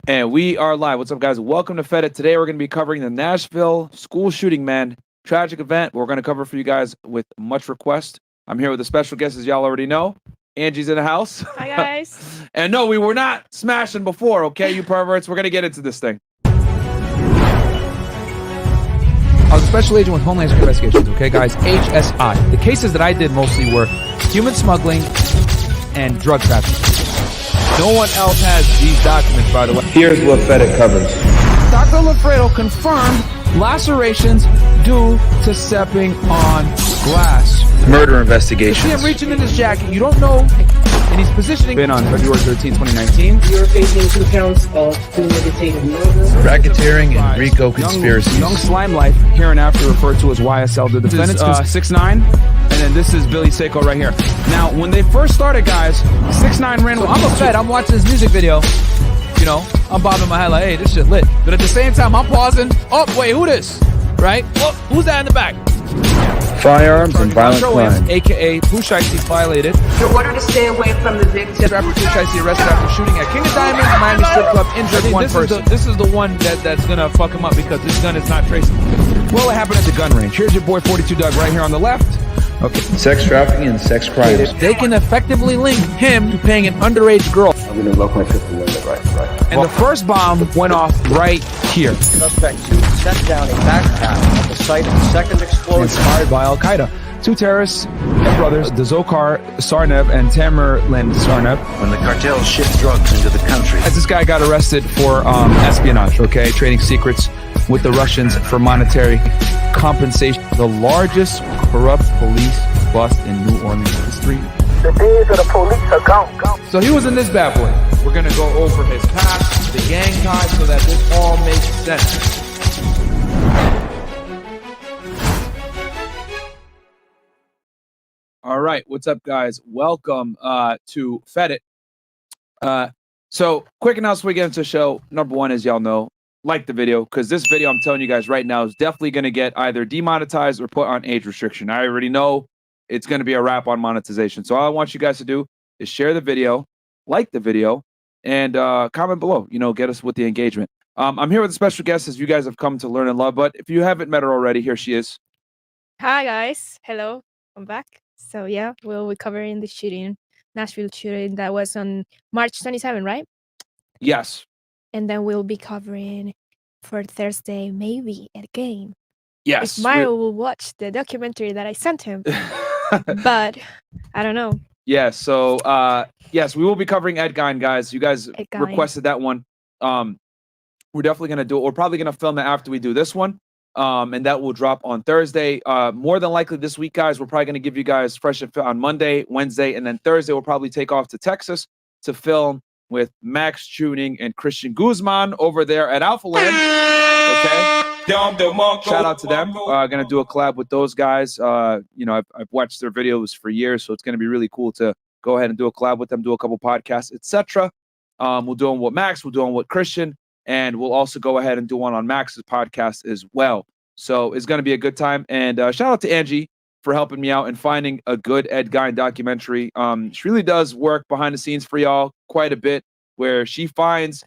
And we are live. What's up, guys? Welcome to Fed It. Today, we're going to be covering the Nashville school shooting, man. Tragic event. We're going to cover for you guys with much request. I'm here with a special guest, as y'all already know. Angie's in the house. Hi, guys. And no, we were not smashing before, okay, you perverts? We're going to get into this thing. I was a special agent with Homeland Security Investigations, okay, guys? HSI. The cases that I did mostly were human smuggling and drug trafficking. No one else has these documents, by the way. Here's what FedEx covers. Dr. Lafredo confirmed lacerations due to stepping on glass. Murder You investigations. see him reaching in his jacket. You don't know, and he's positioning. Been on February 13, 2019. You're facing 2 counts of premeditated murder. Racketeering and RICO conspiracies. Young Slime Life, hereinafter referred to as YSL. The defendants, 6'9", and then this is Billy Seiko right here. Now, when they first started, guys, 6'9" ran. I'm a Fed. I'm watching this music video. You know, I'm bobbing my head like, hey, this shit lit. But at the same time, I'm pausing. Oh, wait, who this? Right? Oh, who's that in the back? Firearms and violent crime. AKA Pushaisi violated. You're ordered to stay away from the victim. Rapper Pushaisi arrested after shooting at King of Diamonds, Miami strip club, injured one person. This is the one that's gonna fuck him up because this gun is not traceable. Well, it happened at the gun range. Here's your boy 42 Doug right here on the left. Okay. Sex trafficking and sex crimes. They can effectively link him to paying an underage girl. I'm gonna lock my fifth window, right. And the first bomb went off right here. Suspect 2 set down a backpack at the site of the second explosion. Inspired by Al Qaeda. 2 terrorists and brothers, the Dzhokhar Sarnev and Tamerlan Sarnev. When the cartels ship drugs into the country. As this guy got arrested for espionage, okay, trading secrets with the Russians for monetary compensation. The largest corrupt police bust in New Orleans history. The days of the police are gone. So he was in this bad boy. We're going to go over his past, the gang ties, so that this all makes sense. All right, what's up, guys? Welcome to Fed It. So, quick announcement we get into the show. Number one, as y'all know, like the video, because this video, I'm telling you guys right now, is definitely going to get either demonetized or put on age restriction. I already know it's going to be a wrap on monetization. So all I want you guys to do is share the video, like the video, and comment below. You know, get us with the engagement. I'm here with a special guest, as you guys have come to learn and love. But if you haven't met her already, here she is. Hi, guys. Hello. I'm back. So, yeah, we'll be covering the shooting, Nashville shooting that was on March 27, right? Yes. And then we'll be covering for Thursday, maybe, Ed Gein. Yes. If Myron will watch the documentary that I sent him. But I don't know. Yeah, so yes, we will be covering Ed Gein, guys. You guys requested that one. We're definitely gonna do it. We're probably gonna film it after we do this one. And that will drop on Thursday. More than likely this week, guys, we're probably gonna give you guys fresh and fit on Monday, Wednesday, and then Thursday we'll probably take off to Texas to film with Max Chewning and Christian Guzman over there at Alpha Land. Okay. Shout out to them. Gonna do a collab with those guys. You know, I've watched their videos for years, so it's gonna be really cool to go ahead and do a collab with them, do a couple podcasts, etc. We'll do them with Max, we'll do them with Christian, and we'll also go ahead and do one on Max's podcast as well. So it's gonna be a good time. And shout out to Angie for helping me out and finding a good Ed Gein documentary. She really does work behind the scenes for y'all quite a bit, where she finds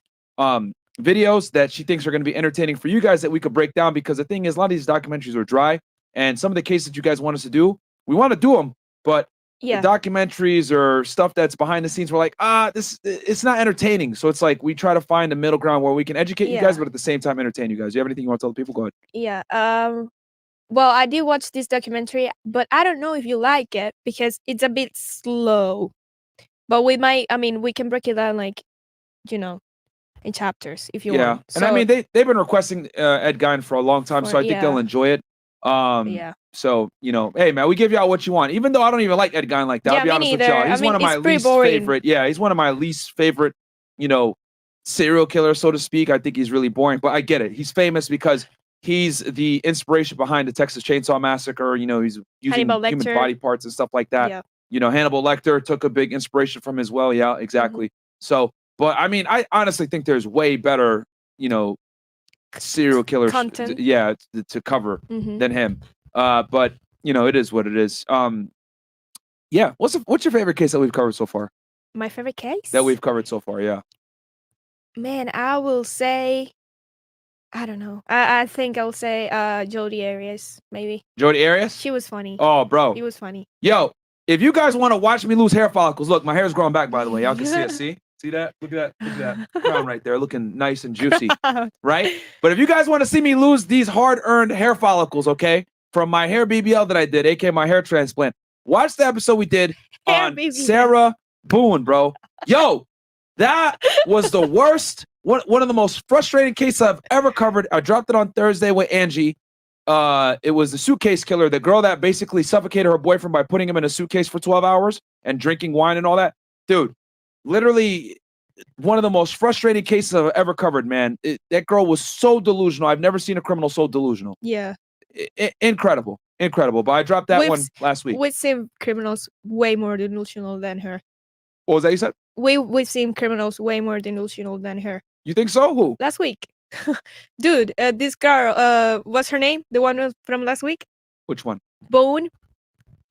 videos that she thinks are going to be entertaining for you guys that we could break down, because the thing is, a lot of these documentaries are dry, and some of the cases that you guys want us to do, we want to do them, but the documentaries or stuff that's behind the scenes, we're like, it's not entertaining. So it's like we try to find a middle ground where we can educate you guys, but at the same time entertain you guys. You have anything you want to tell the people? Go ahead. Yeah. Well, I did watch this documentary, but I don't know if you like it because it's a bit slow. But we can break it down, like, you know, in chapters if you want. And I mean, they've been requesting Ed Gein for a long time, so I think they'll enjoy it. So, you know, hey man, we give y'all what you want, even though I don't even like Ed Gein like that. I'll be honest with y'all. He's one of my least favorite. Yeah, he's one of my least favorite, you know, serial killers, so to speak. I think he's really boring, but I get it. He's famous because he's the inspiration behind the Texas Chainsaw Massacre. You know, he's using human body parts and stuff like that. Yeah. You know, Hannibal Lecter took a big inspiration from as well. Yeah, exactly. So, but I mean, I honestly think there's way better, you know, serial killers, content. To cover than him. But you know, it is what it is. Yeah. What's your favorite case that we've covered so far? My favorite case That we've covered so far, yeah. Man, I will say, I don't know. I think I'll say Jodie Arias, maybe. Jodie Arias? She was funny. Oh, bro. She was funny. Yo, if you guys want to watch me lose hair follicles, look, my hair's growing back, by the way. Y'all can see it. See that? Look at that. Look at that crown right there, looking nice and juicy, right? But if you guys want to see me lose these hard-earned hair follicles, okay, from my hair BBL that I did, aka my hair transplant, watch the episode we did on Sarah Boone, bro. Yo, that was the worst. One of the most frustrating cases I've ever covered. I dropped it on Thursday with Angie. It was the suitcase killer, the girl that basically suffocated her boyfriend by putting him in a suitcase for 12 hours and drinking wine and all that. Dude, literally one of the most frustrating cases I've ever covered, man. That girl was so delusional. I've never seen a criminal so delusional. Yeah. Incredible. But I dropped that one last week. We've seen criminals way more delusional than her. What was that you said? We've seen criminals way more delusional than her. You think so? Who? Last week. Dude, this girl, what's her name? The one from last week? Which one? Boone.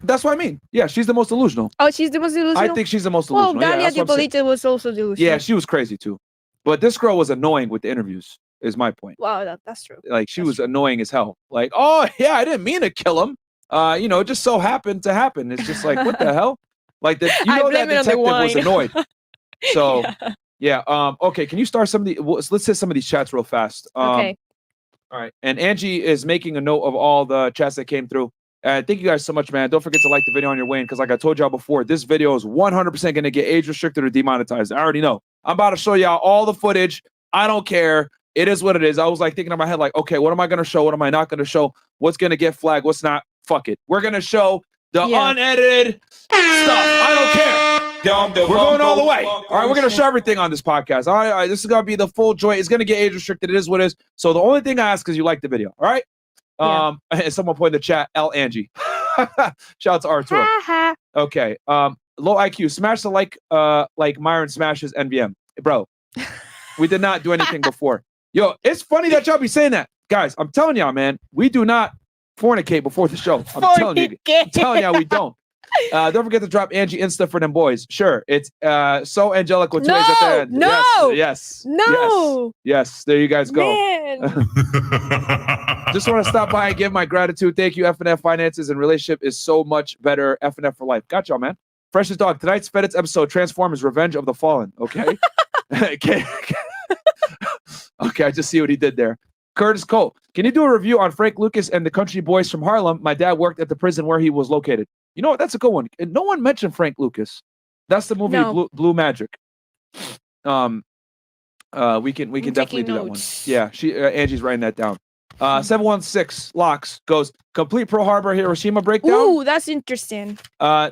That's what I mean. Yeah, she's the most delusional. Oh, she's the most delusional? I think she's the most delusional. Well, Dalia Dipolita was also delusional. Yeah, she was crazy too. But this girl was annoying with the interviews, is my point. Wow, that's true. Like, she was annoying as hell. Like, oh, yeah, I didn't mean to kill him. It just so happened to happen. It's just like, what the hell? Like, that detective was annoyed. So... Yeah. Okay. Can you start some of the? Let's hit some of these chats real fast. Okay. All right. And Angie is making a note of all the chats that came through. Thank you guys so much, man. Don't forget to like the video on your way in, because like I told y'all before, this video is 100% going to get age restricted or demonetized. I already know. I'm about to show y'all all the footage. I don't care. It is what it is. I was like thinking in my head, like, okay, what am I going to show? What am I not going to show? What's going to get flagged? What's not? Fuck it. We're going to show the unedited stuff. I don't care. We're going all the way. All right, we're going to show everything on this podcast. All right, this is going to be the full joy. It's going to get age restricted. It is what it is. So the only thing I ask is you like the video. All right? And someone put in the chat, L Angie. Shout out to Arturo. Okay. Low IQ. Smash the like Myron smashes NVM. Bro, we did not do anything before. Yo, it's funny that y'all be saying that. Guys, I'm telling y'all, man, we do not fornicate before the show. I'm telling y'all we don't. Don't forget to drop Angie Insta for them boys. Sure, it's so angelic with two A's at the end. Yes. There you guys go. Just want to stop by and give my gratitude. Thank you. FNF Finances and Relationship is so much better. FNF for life. Got y'all, man. Freshest Dog. Tonight's Fedits episode, Transformers: Revenge of the Fallen. Okay. Okay, I just see what he did there. Curtis Cole, can you do a review on Frank Lucas and the Country Boys from Harlem? My dad worked at the prison where he was located. You know what? That's a good one. And no one mentioned Frank Lucas. That's the movie Blue Magic. We can definitely do that one. Yeah, Angie's writing that down. 716 Locks goes complete Pearl Harbor Hiroshima breakdown. Ooh, that's interesting. I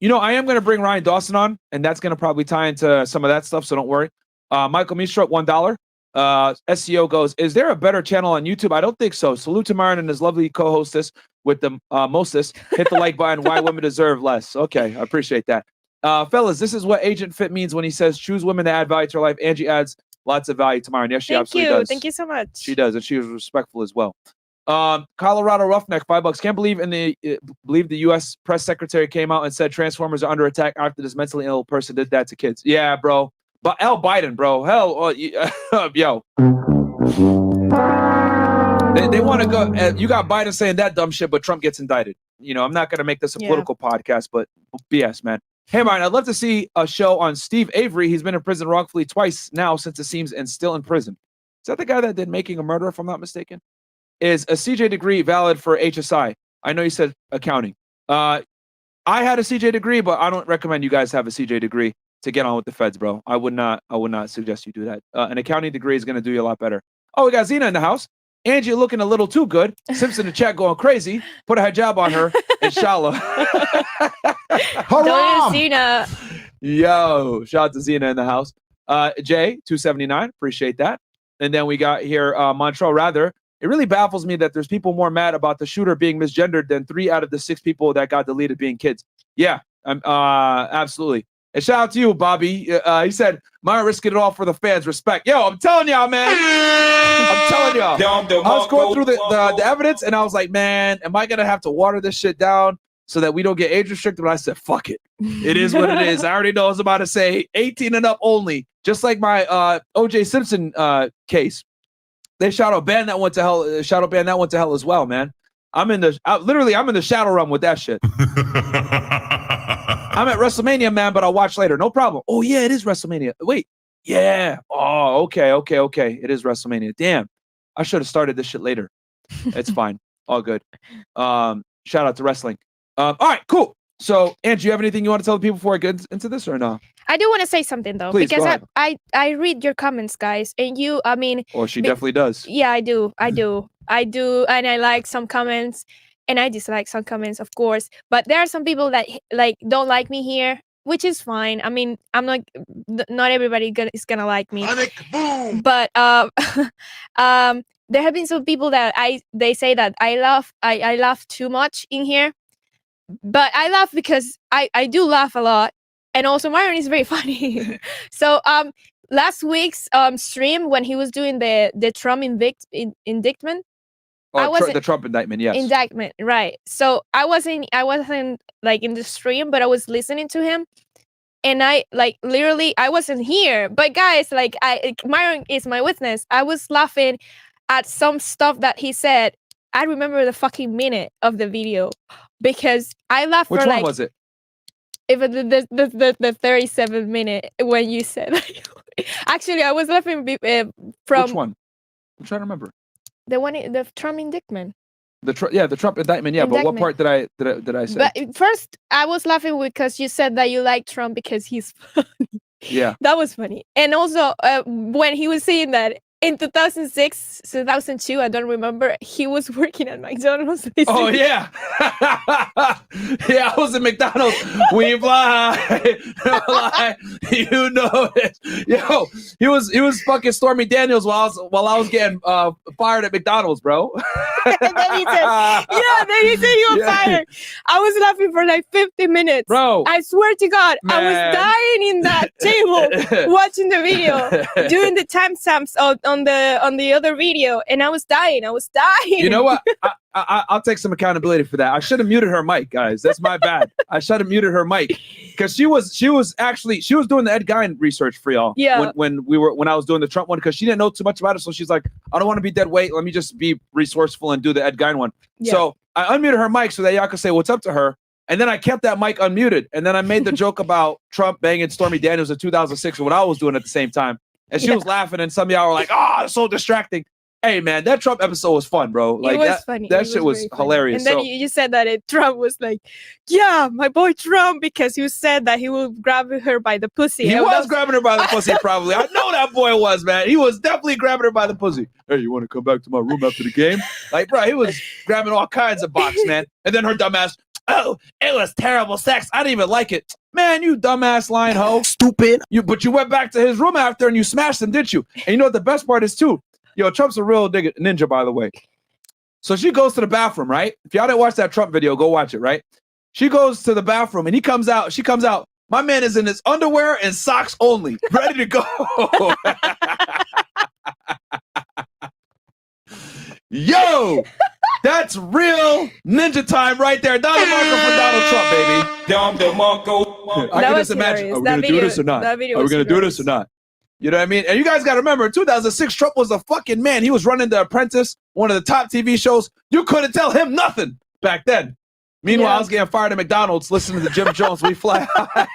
am going to bring Ryan Dawson on, and that's going to probably tie into some of that stuff, so don't worry. Michael Mistro, $1. SEO goes, is there a better channel on YouTube? I don't think so. Salute to Myron and his lovely co-hostess with the mostest. Hit the like button. Why women deserve less. Okay, I appreciate that. Fellas, this is what Agent Fit means when he says choose women that add value to your life. Angie adds lots of value to Myron. Yes, she absolutely does. Thank you so much. She does, and she was respectful as well. Colorado Roughneck, $5. Can't believe the U.S. press secretary came out and said Transformers are under attack after this mentally ill person did that to kids. Yeah, bro. But Biden, bro. Hell, yo. They want to go. You got Biden saying that dumb shit, but Trump gets indicted. I'm not going to make this a political podcast, but BS, man. Hey, Myron, I'd love to see a show on Steve Avery. He's been in prison wrongfully twice now, since it seems, and still in prison. Is that the guy that did Making a Murder, if I'm not mistaken? Is a CJ degree valid for HSI? I know you said accounting. I had a CJ degree, but I don't recommend you guys have a CJ degree to get on with the feds, bro. I would not suggest you do that. An accounting degree is going to do you a lot better. Oh, we got Zena in the house. Angie looking a little too good. Simpson in the chat going crazy. Put a hijab on her. Inshallah. Don't Zena. Yo, shout out to Zena in the house. Jay, 279. Appreciate that. And then we got here Montreal Rather. It really baffles me that there's people more mad about the shooter being misgendered than 3 out of the 6 people that got deleted being kids. Yeah, absolutely. And shout out to you, Bobby. He said, Myron risking it all for the fans. Respect. Yo, I'm telling y'all, man. I'm telling y'all. I was going through the evidence, and I was like, man, am I going to have to water this shit down so that we don't get age restricted. But I said, fuck it. It is what it is. I already know I was about to say 18 and up only. Just like my OJ Simpson case. They shadow ban that went to hell. Shadow ban that went to hell as well, man. I'm in the shadow realm with that shit. I'm at WrestleMania, man, but I'll watch later. No problem. Oh yeah, it is WrestleMania. Wait, yeah. Oh, okay. It is WrestleMania. Damn, I should have started this shit later. It's fine. All good. Shout out to wrestling. All right, cool. So, Angie, you have anything you want to tell the people before I get into this or no? I do want to say something though, Please, because I read your comments, guys, and you, I mean. Oh, she definitely does. Yeah, I do, and I like some comments, and I dislike some comments, of course. But there are some people that like don't like me here, which is fine. I mean, I'm not everybody is gonna like me. But there have been some people that they say that I laugh too much in here. But I laugh because I do laugh a lot, and also Myron is very funny. So last week's stream when he was doing the Trump indictment. The Trump indictment, yes. Indictment, right? So I wasn't like in the stream, but I was listening to him, and I like literally I wasn't here. But guys, like Myron is my witness. I was laughing at some stuff that he said. I remember the fucking minute of the video. Because I laughed. Which one was it? Even the 37-minute when you said. Actually, I was laughing from. Which one? I'm trying to remember. The Trump indictment. The Trump indictment. Yeah, but what part did I say? But first, I was laughing because you said that you like Trump because he's funny. Yeah, that was funny. And also, when he was saying that. In 2006, 2002, I don't remember, he was working at McDonald's. Oh, yeah. Yeah, I was at McDonald's. We fly. You know it. Yo, he was fucking Stormy Daniels while I was getting fired at McDonald's, bro. And then he said, you were fired. I was laughing for like 50 minutes. Bro. I swear to God, man. I was dying in that table watching the video, doing the timestamps on the other video, and I was dying. You know what? I'll take some accountability for that. I should have muted her mic, guys. That's my bad. I should have muted her mic because she was doing the Ed Gein research for y'all. Yeah. When I was doing the Trump one, because she didn't know too much about it, so she's like, I don't want to be dead weight. Let me just be resourceful and do the Ed Gein one. Yeah. So I unmuted her mic so that y'all could say what's up to her. And then I kept that mic unmuted. And then I made the joke about Trump banging Stormy Daniels in 2006 and what I was doing at the same time. And she was laughing, and some of y'all were like, "Oh, it's so distracting." Hey, man, that Trump episode was fun, bro. Like, it was funny. That shit was hilarious. And then you said that Trump was like, "Yeah, my boy Trump," because you said that he will grab her by the pussy. He was grabbing her by the pussy, probably. I know that boy was, man. He was definitely grabbing her by the pussy. Hey, you want to come back to my room after the game? Like, bro, he was grabbing all kinds of box, man. And then her dumbass, oh, it was terrible sex. I didn't even like it. Man, you dumbass lying hoe. Stupid. But you went back to his room after and you smashed him, didn't you? And you know what the best part is, too? Yo, Trump's a real ninja, by the way. So she goes to the bathroom, right? If y'all didn't watch that Trump video, go watch it, right? She goes to the bathroom and she comes out. My man is in his underwear and socks only, ready to go. Yo, that's real ninja time right there. Dollar marker for Donald Trump, baby. I can just imagine. Are we going to do this or not? Are we going to do this or not? You know what I mean? And you guys got to remember, in 2006, Trump was a fucking man. He was running The Apprentice, one of the top TV shows. You couldn't tell him nothing back then. Meanwhile, I was getting fired at McDonald's listening to Jim Jones. We fly high.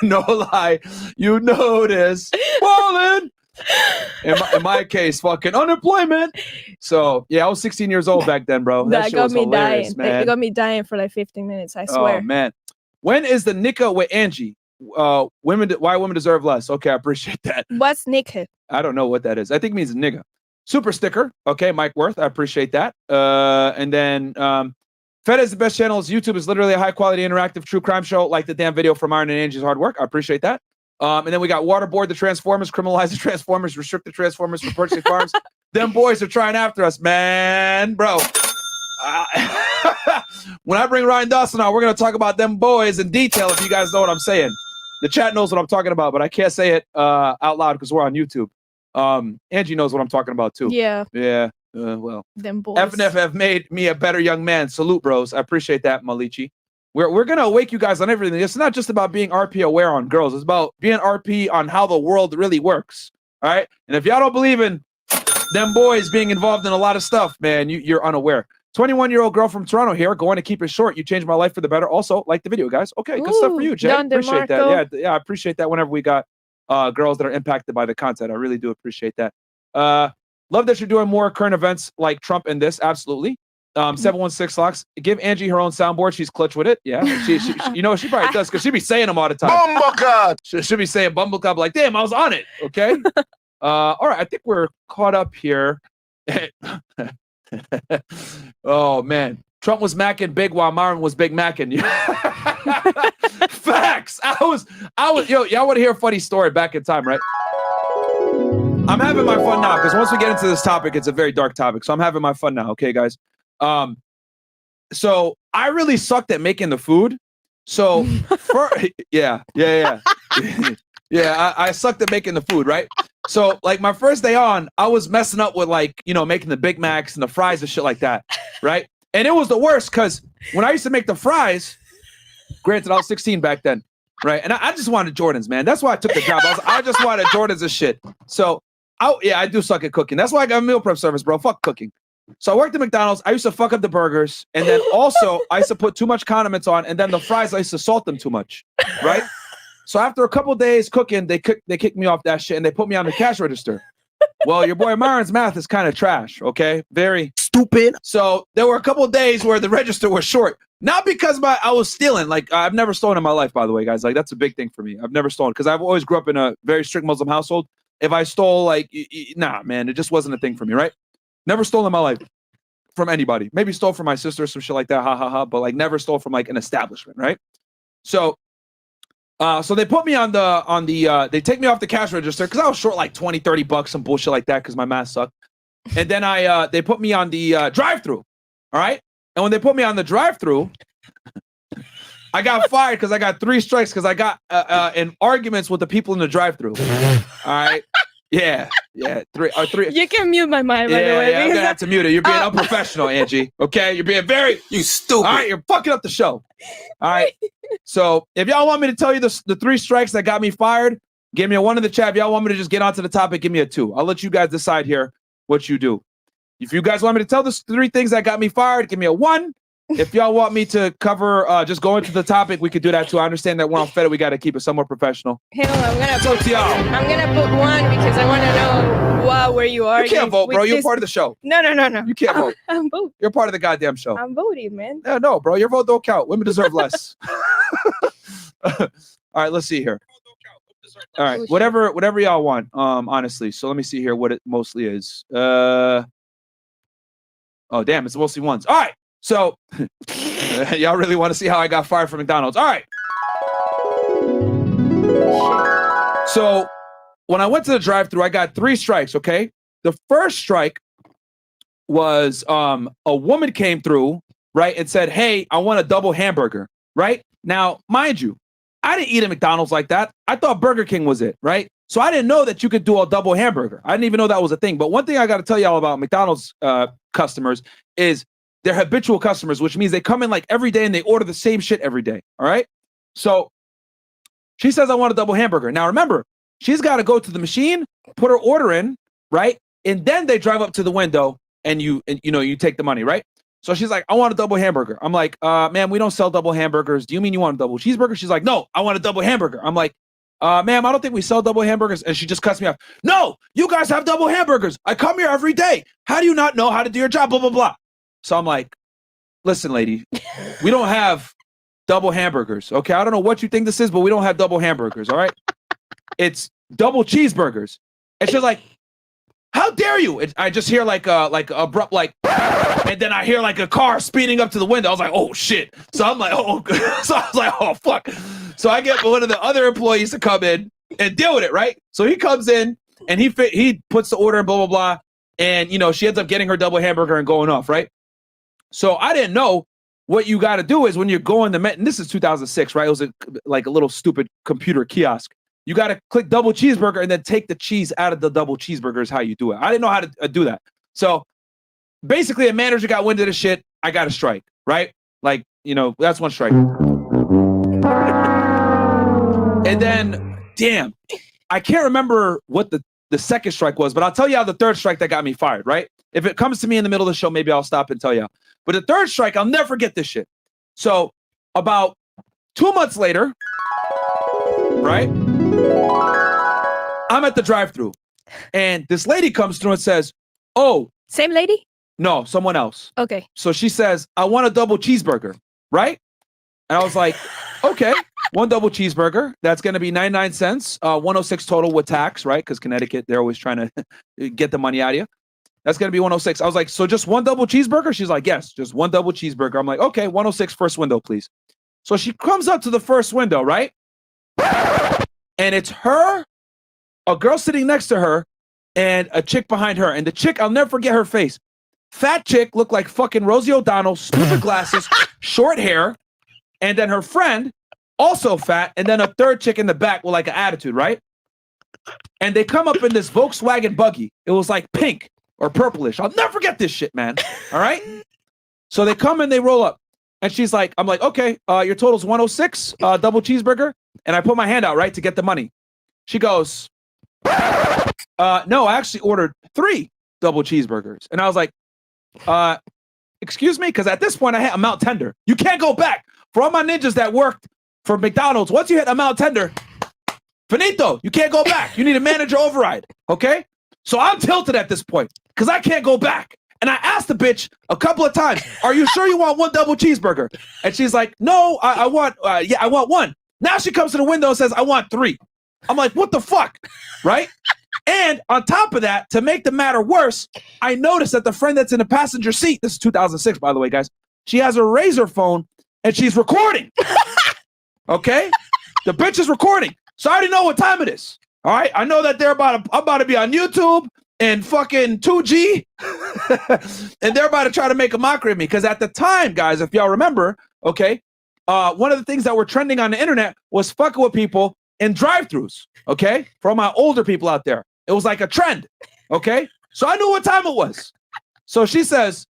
No lie. You know this. Ballin'. In my case, fucking unemployment. So, yeah, I was 16 years old back then, bro. That shit got was me hilarious, dying. It got me dying for like 15 minutes, I swear. Oh, man. When is the Nika with Angie? Why women deserve less. Okay, I appreciate that. What's Nika? I don't know what that is. I think it means nigga. Super sticker. Okay, Mike Worth. I appreciate that. And then Fed is the best channels. YouTube is literally a high quality interactive true crime show, like the damn video from Myron and Angie's hard work. I appreciate that. And then we got waterboard the Transformers, criminalize the Transformers, restrict the Transformers for purchasing farms. Them boys are trying after us, man, bro. When I bring Ryan Dawson out, we're going to talk about them boys in detail, if you guys know what I'm saying. The chat knows what I'm talking about, but I can't say it out loud because we're on YouTube. Angie knows what I'm talking about, too. Yeah. Yeah. Well. Them boys. FNF have made me a better young man. Salute, bros. I appreciate that, Malichi. We're gonna awake you guys on everything. It's not just about being RP aware on girls. It's about being RP on how the world really works. All right. And if y'all don't believe in them boys being involved in a lot of stuff, man, you're unaware. 21-year-old girl from Toronto here, going to keep it short. You changed my life for the better. Also, like the video, guys. Okay, good stuff for you, Jay. Appreciate that. Yeah, I appreciate that whenever we got girls that are impacted by the content. I really do appreciate that. Love that you're doing more current events like Trump and this. Absolutely. 716 Locks. Give Angie her own soundboard. She's clutch with it. Yeah, she you know, she probably does because she be saying them all the time. Bumbleclad. She'll be saying Bumbleclad like, damn, I was on it. Okay. All right, I think we're caught up here. Oh man, Trump was macking big while Myron was big macking. Facts. I was. Yo, y'all want to hear a funny story back in time, right? I'm having my fun now because once we get into this topic, it's a very dark topic. So I'm having my fun now. Okay, guys. So I really sucked at making the food. So yeah. Yeah, I sucked at making the food, right? So, like, my first day on, I was messing up with, like, you know, making the Big Macs and the fries and shit like that, right? And it was the worst because when I used to make the fries, granted, I was 16 back then, right? And I just wanted Jordans, man. That's why I took the job. I just wanted Jordans and shit. So, I do suck at cooking. That's why I got a meal prep service, bro. Fuck cooking. So I worked at McDonald's. I used to fuck up the burgers. And then also, I used to put too much condiments on. And then the fries, I used to salt them too much, right? So after a couple days cooking, they kicked me off that shit and they put me on the cash register. Well, your boy Myron's math is kind of trash, okay? Very stupid. So there were a couple of days where the register was short. Not because I was stealing. Like, I've never stolen in my life, by the way, guys. Like, that's a big thing for me. I've never stolen because I've always grew up in a very strict Muslim household. If I stole, like, nah, man, it just wasn't a thing for me, right? Never stole in my life from anybody. Maybe stole from my sister or some shit like that, ha, ha, ha. But, like, never stole from, like, an establishment, right? So they put me on the they take me off the cash register because I was short like 20, 30 bucks, some bullshit like that because my math sucked. And then they put me on the drive-through. All right. And when they put me on the drive-through, I got fired because I got 3 strikes because I got in arguments with the people in the drive-through. All right. Yeah. Three. You can mute my mic, by the way. Yeah, I'm gonna have to mute it. You're being unprofessional, Angie. Okay, you're being you stupid. All right, you're fucking up the show. All right. So if y'all want me to tell you the 3 strikes that got me fired, give me a 1 in the chat. If y'all want me to just get onto the topic, give me a 2. I'll let you guys decide here what you do. If you guys want me to tell the 3 things that got me fired, give me a 1. If y'all want me to cover, just go into the topic, we could do that too. I understand that we're on Fed, we got to keep it somewhat professional. Hang on, I'm gonna put 1 because I want to know where you are. You can't vote, bro. You're part of the show. No. You can't vote. I'm voting. You're part of the goddamn show. I'm voting, man. No, bro. Your vote don't count. Women deserve less. All right, let's see here. All right, whatever y'all want. Honestly. So let me see here what it mostly is. Oh damn, it's mostly 1s. All right. So, y'all really want to see how I got fired from McDonald's? All right. So, when I went to the drive-thru, I got 3 strikes, okay? The first strike was a woman came through, right, and said, hey, I want a double hamburger, right? Now, mind you, I didn't eat at McDonald's like that. I thought Burger King was it, right? So, I didn't know that you could do a double hamburger. I didn't even know that was a thing. But one thing I got to tell y'all about McDonald's customers is they're habitual customers, which means they come in like every day and they order the same shit every day. All right. So she says, I want a double hamburger. Now, remember, she's got to go to the machine, put her order in, right? And then they drive up to the window and you take the money, right? So she's like, I want a double hamburger. I'm like, ma'am, we don't sell double hamburgers. Do you mean you want a double cheeseburger? She's like, no, I want a double hamburger. I'm like, ma'am, I don't think we sell double hamburgers. And she just cuts me off. No, you guys have double hamburgers. I come here every day. How do you not know how to do your job? Blah, blah, blah. So I'm like, listen, lady, we don't have double hamburgers. Okay. I don't know what you think this is, but we don't have double hamburgers. All right. It's double cheeseburgers. And she's like, how dare you? And I just hear like abrupt, and then I hear like a car speeding up to the window. I was like, oh shit. So I'm like, so I was like, oh fuck. So I get one of the other employees to come in and deal with it. Right. So he comes in and he puts the order in, blah, blah, blah. And, she ends up getting her double hamburger and going off. Right. So I didn't know what you got to do is when you're going to, and this is 2006, right? It was like a little stupid computer kiosk. You got to click double cheeseburger and then take the cheese out of the double cheeseburger is how you do it. I didn't know how to do that. So basically a manager got wind of the shit. I got a strike, right? Like, that's one strike. And then, damn, I can't remember what the second strike was, but I'll tell you how the third strike that got me fired, right? If it comes to me in the middle of the show, maybe I'll stop and tell you. But the third strike, I'll never forget this shit. So about 2 months later, right? I'm at the drive-thru, and this lady comes through and says, "Oh, same lady? No, someone else." Okay. So she says, "I want a double cheeseburger," right? And I was like, "Okay, one double cheeseburger. That's going to be 99 cents, 106 total with tax, right? Because Connecticut, they're always trying to get the money out of you. That's going to be 106. I was like, "So just one double cheeseburger?" She's like, "Yes, just one double cheeseburger." I'm like, "Okay, 106 first window, please." So she comes up to the first window, right? And it's her, a girl sitting next to her, and a chick behind her. And the chick, I'll never forget her face. Fat chick, looked like fucking Rosie O'Donnell, stupid glasses, short hair. And then her friend, also fat. And then a third chick in the back with like an attitude, right? And they come up in this Volkswagen buggy. It was like pink or purplish. I'll never forget this shit, man. All right? So they come and they roll up. And she's like, I'm like, "Okay, your total's 106, double cheeseburger." And I put my hand out, right, to get the money. She goes, "No, I actually ordered 3 double cheeseburgers." And I was like, "Excuse me?" Because at this point, I had amount tender. You can't go back. For all my ninjas that worked for McDonald's, once you hit amount tender, finito, you can't go back. You need a manager override, okay? So I'm tilted at this point because I can't go back. And I asked the bitch a couple of times, "Are you sure you want one double cheeseburger?" And she's like, "No, I want one." Now she comes to the window and says, "I want 3. I'm like, "What the fuck?" Right? And on top of that, to make the matter worse, I noticed that the friend that's in the passenger seat, this is 2006, by the way, guys, she has a Razor phone and she's recording. Okay? The bitch is recording. So I already know what time it is. All right? I know that I'm about to be on YouTube and fucking 2G. And they're about to try to make a mockery of me. Because at the time, guys, if y'all remember, okay, one of the things that were trending on the internet was fucking with people in drive-thrus, okay? For all my older people out there. It was like a trend, okay? So I knew what time it was. So she says,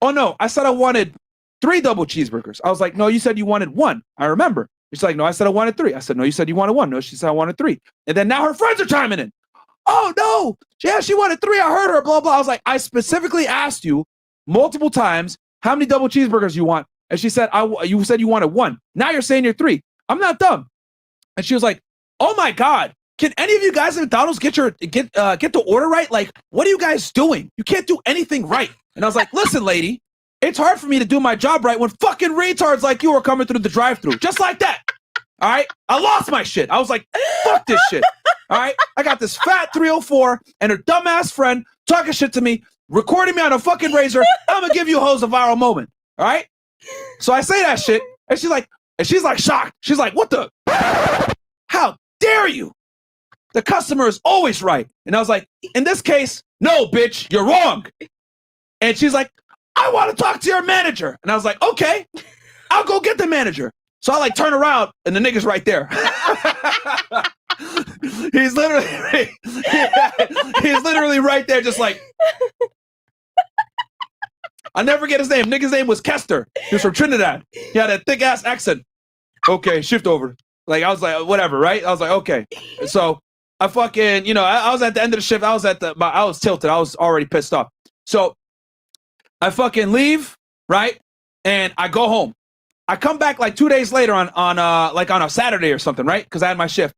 "Oh, no, I said I wanted 3 double cheeseburgers." I was like, "No, you said you wanted 1. I remember." She's like, "No, I said I wanted 3. I said, "No, you said you wanted 1. No, she said I wanted 3. And then now her friends are chiming in. "Oh, no, yeah, she wanted 3. I heard her, blah, blah." I was like, "I specifically asked you multiple times how many double cheeseburgers you want." And she said, "You said you wanted 1. Now you're saying you're 3. I'm not dumb." And she was like, "Oh my God, can any of you guys at McDonald's get the order right? Like, what are you guys doing? You can't do anything right." And I was like, "Listen, lady, it's hard for me to do my job right when fucking retards like you are coming through the drive-thru. Just like that. All right? I lost my shit. I was like, fuck this shit. All right? I got this fat 304 and her dumbass friend talking shit to me, recording me on a fucking Razor. I'm gonna give you hoes a viral moment. All right?" So I say that shit, and she's like shocked. She's like, "What the? How dare you? The customer is always right." And I was like, "In this case, no, bitch, you're wrong." And she's like, "I want to talk to your manager." And I was like, "Okay, I'll go get the manager." So I like turn around and the nigga's right there. He's literally right there, just like, I'll never forget his name. Nigga's name was Kester. He was from Trinidad. He had a thick ass accent. "Okay, shift over." Like, I was like, whatever, right? I was like, okay. So I fucking, I was at the end of the shift. I was tilted. I was already pissed off. So I fucking leave, right? And I go home. I come back like 2 days later on a Saturday or something, right? Because I had my shift.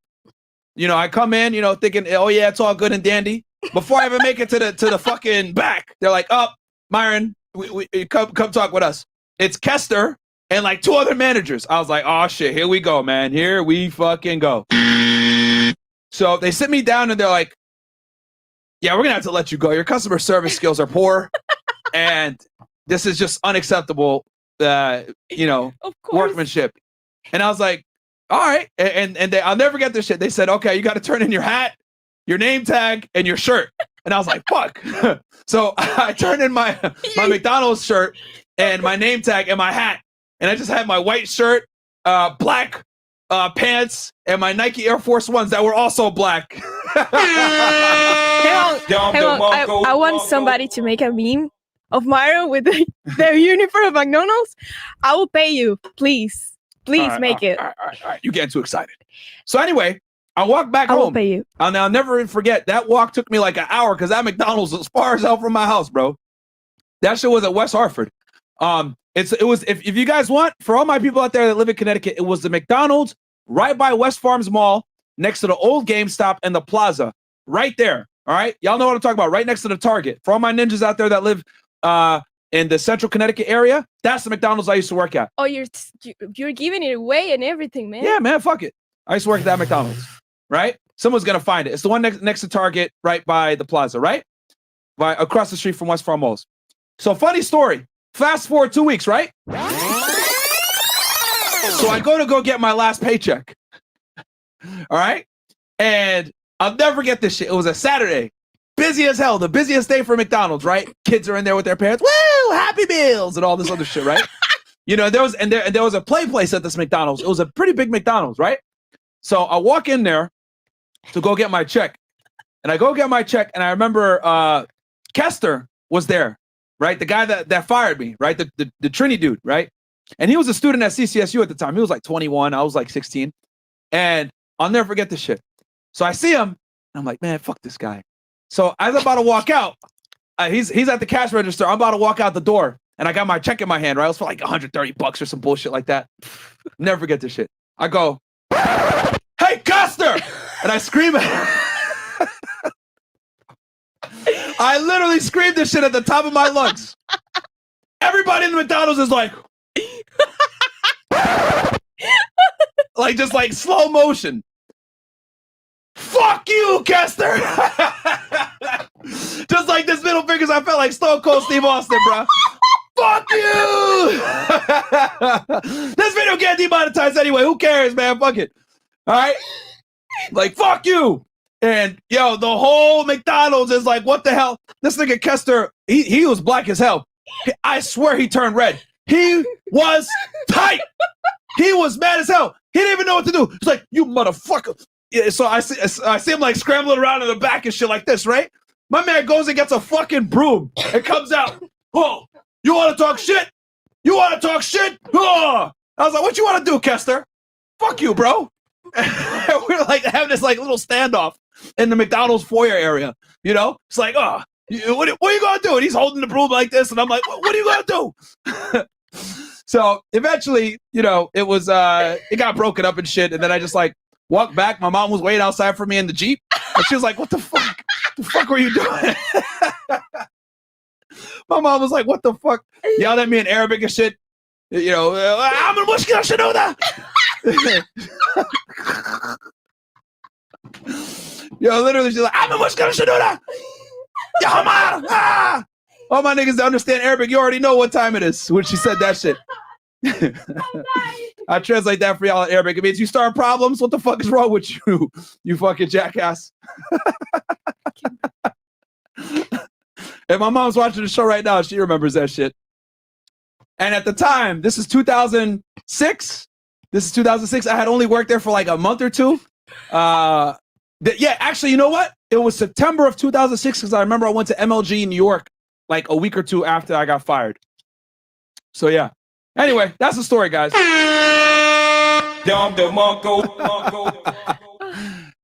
I come in, thinking, "Oh yeah, it's all good and dandy." Before I even make it to the fucking back, they're like, "Oh, Myron, we come talk with us." It's Kester and like 2 other managers. I was like, "Oh shit, here we go, man. Here we fucking go." So they sit me down and they're like, "Yeah, we're gonna have to let you go. Your customer service skills are poor, and this is just unacceptable. Workmanship." And I was like, "All right." And I'll never get this shit. They said, "Okay, you got to turn in your hat, your name tag, and your shirt." And I was like, "Fuck." So I turned in my McDonald's shirt and my name tag and my hat, and I just had my white shirt, black pants, and my Nike Air Force Ones that were also black. I want somebody to make a meme of Myron with their uniform of McDonald's, I will pay you. Please make it. All right. You getting too excited. So anyway, I walked back I home. will pay you. And I'll never forget, that walk took me like an hour because that McDonald's was as far as hell from my house, bro. That shit was at West Hartford. It was if you guys want, for all my people out there that live in Connecticut, it was the McDonald's right by West Farms Mall, next to the old GameStop and the Plaza, right there. All right, y'all know what I'm talking about. Right next to the Target. For all my ninjas out there that live in the Central Connecticut area, that's the McDonald's I used to work at. Oh, you're giving it away and everything, man. Yeah, man, fuck it. I used to work at that McDonald's. Right? Someone's gonna find it. It's the one next to Target, right by the Plaza, right? Across the street from West Farm Malls. So funny story. Fast forward 2 weeks, right? So I go get my last paycheck. All right? And I'll never forget this shit. It was a Saturday. Busy as hell. The busiest day for McDonald's, right? Kids are in there with their parents. Woo! Happy Meals and all this other shit, right? You know, there was a play place at this McDonald's. It was a pretty big McDonald's, right? So I walk in there to go get my check. And I go get my check, and I remember Kester was there, right? The guy that fired me, right? The Trini dude, right? And he was a student at CCSU at the time. He was like 21. I was like 16. And I'll never forget this shit. So I see him, and I'm like, man, fuck this guy. So as I'm about to walk out, he's at the cash register. I'm about to walk out the door, and I got my check in my hand, right? It was for like $130 or some bullshit like that. Never forget this shit. I go, hey, Kester! And I scream at him. I literally screamed this shit at the top of my lungs. Everybody in the McDonald's is like, just like slow motion. Fuck you, Kester! Just like this middle fingers, I felt like Stone Cold Steve Austin, bro. Fuck you! This video get demonetized anyway. Who cares, man? Fuck it. All right? Like, fuck you! And yo, the whole McDonald's is like, what the hell? This nigga Kester, he was black as hell. I swear he turned red. He was tight. He was mad as hell. He didn't even know what to do. He's like, you motherfucker. Yeah, so I see him like scrambling around in the back and shit like this, right? My man goes and gets a fucking broom and comes out. Oh, you want to talk shit? You want to talk shit? Oh. I was like, what you want to do, Kester? Fuck you, bro. We were like having this like little standoff in the McDonald's foyer area, you know? It's like, oh, what are you gonna do? And he's holding the broom like this, and I'm like, what are you gonna do? So eventually, you know, it got broken up and shit, and then I just like walked back. My mom was waiting outside for me in the Jeep, and she was like, what the fuck? The fuck were you doing? My mom was like, what the fuck? Yelled at me in Arabic and shit. You know, I'm a mushkila shanoda. Yo, literally, she's like, I'm a mushkila shanoda. Ya hamar. Ah. All my niggas that understand Arabic, you already know what time it is when she said that shit. I translate that for y'all in Arabic. It means you start problems. What the fuck is wrong with you? You fucking jackass. If my mom's watching the show right now, she remembers that shit. And at the time, this is 2006. I had only worked there for like a month or two. Yeah, actually, you know what? It was September of 2006 because I remember I went to MLG in New York like a week or two after I got fired. So yeah. Anyway, that's the story, guys. That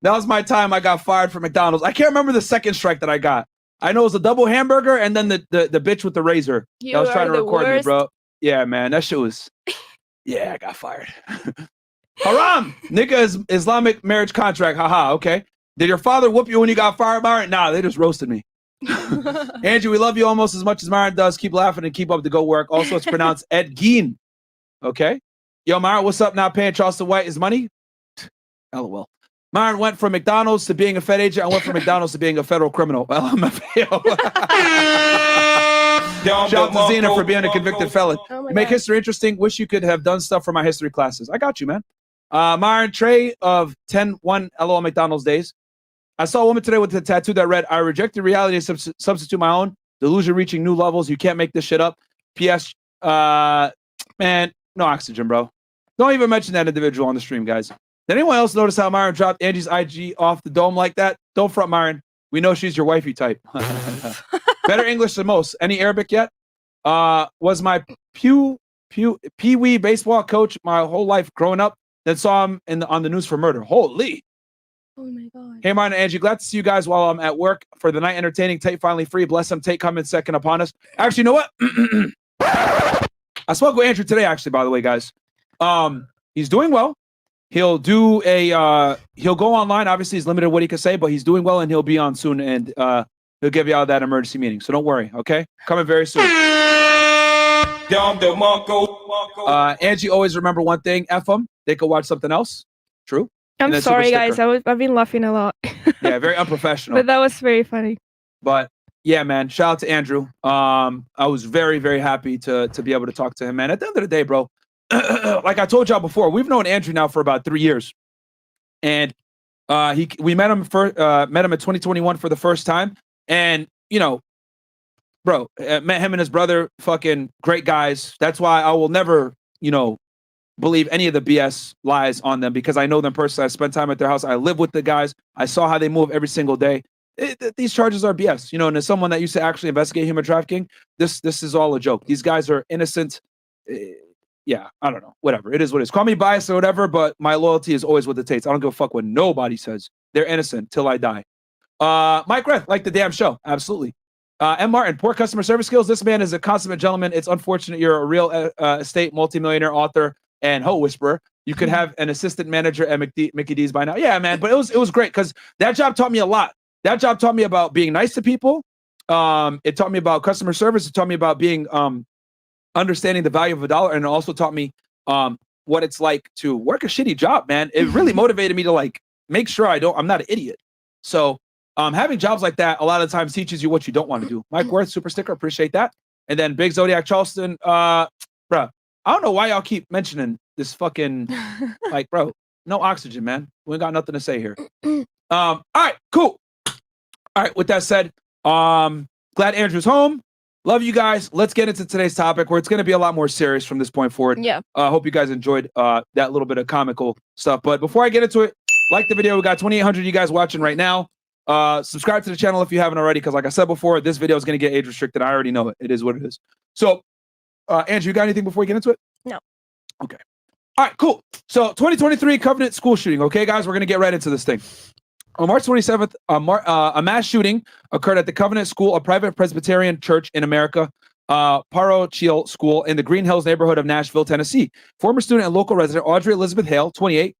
was my time I got fired from McDonald's. I can't remember the second strike that I got. I know it was a double hamburger and then the bitch with the razor that was trying to record me, bro. Yeah, man, that shit was... Yeah, I got fired. Haram! Nigga is Islamic marriage contract. Haha, okay. Did your father whoop you when you got fired, Myron? Nah, they just roasted me. Angie, we love you almost as much as Myron does. Keep laughing and keep up the good work. Also, it's pronounced Ed Gein. Okay. Yo, Myron, what's up? Not paying Charleston White his money? LOL. Myron went from McDonald's to being a Fed agent. I went from McDonald's to being a federal criminal. LMFAO. Shout out to Zena for being a convicted felon. Oh Make history interesting. Wish you could have done stuff for my history classes. I got you, man. Myron Trey of 10-1 LOL McDonald's days. I saw a woman today with a tattoo that read, I rejected reality and substitute my own. Delusion reaching new levels. You can't make this shit up. P.S. Man, no oxygen, bro. Don't even mention that individual on the stream, guys. Did anyone else notice how Myron dropped Angie's IG off the dome like that? Don't front, Myron. We know she's your wifey type. Better English than most. Any Arabic yet? Was my Pee-wee baseball coach my whole life growing up. Then saw him on the news for murder. Holy. Oh my God. Hey, Myron and Angie, glad to see you guys while I'm at work for the night entertaining. Tate finally free. Bless him. Tate coming second upon us. Actually, you know what? I spoke with Andrew today, actually, by the way, guys. He's doing well. He'll do he'll go online. Obviously, he's limited what he can say, but he's doing well and he'll be on soon and he'll give you all that emergency meeting. So don't worry, okay? Coming very soon. Angie, always remember one thing. F them. They could watch something else. True. I'm sorry, guys. I've been laughing a lot. Yeah, very unprofessional. But that was very funny. But yeah, man, shout out to Andrew. I was very, very happy to be able to talk to him, man. At the end of the day, bro, like I told y'all before, we've known Andrew now for about 3 years. And we met him in 2021 for the first time. And, you know, bro, met him and his brother, fucking great guys. That's why I will never, you know, believe any of the BS lies on them because I know them personally. I spent time at their house. I live with the guys. I saw how they move every single day. These charges are BS, you know, and as someone that used to actually investigate human trafficking, this is all a joke. These guys are innocent. Yeah, I don't know. Whatever. It is what it is. Call me biased or whatever, but my loyalty is always with the Tates. I don't give a fuck what nobody says. They're innocent till I die. Mike Reth, like the damn show. Absolutely. M. Martin, poor customer service skills. This man is a consummate gentleman. It's unfortunate you're a real estate multimillionaire author and hoe whisperer. You could have an assistant manager at Mickey D's by now. Yeah, man. But it was great because that job taught me a lot. That job taught me about being nice to people. It taught me about customer service. It taught me about being understanding the value of a dollar, and it also taught me what it's like to work a shitty job, man. It really motivated me to like make sure I'm not an idiot. So having jobs like that a lot of times teaches you what you don't want to do. Mike Worth, super sticker, appreciate that. And then Big Zodiac Charleston, bruh, I don't know why y'all keep mentioning this fucking like, bro, no oxygen, man. We ain't got nothing to say here. All right, cool. All right, with that said, glad Andrew's home. Love you guys. Let's get into today's topic where it's going to be a lot more serious from this point forward. Yeah. Hope you guys enjoyed that little bit of comical stuff. But before I get into it, like the video. We got 2,800 of you guys watching right now. Subscribe to the channel if you haven't already, because like I said before, this video is going to get age restricted. I already know it. It is what it is. So, Andrew, you got anything before we get into it? No. Okay. All right, cool. So 2023 Covenant school shooting. Okay, guys, we're going to get right into this thing. On March 27th, a mass shooting occurred at the Covenant School, a private Presbyterian church in America, Parochial School in the Green Hills neighborhood of Nashville, Tennessee. Former student and local resident Audrey Elizabeth Hale, 28,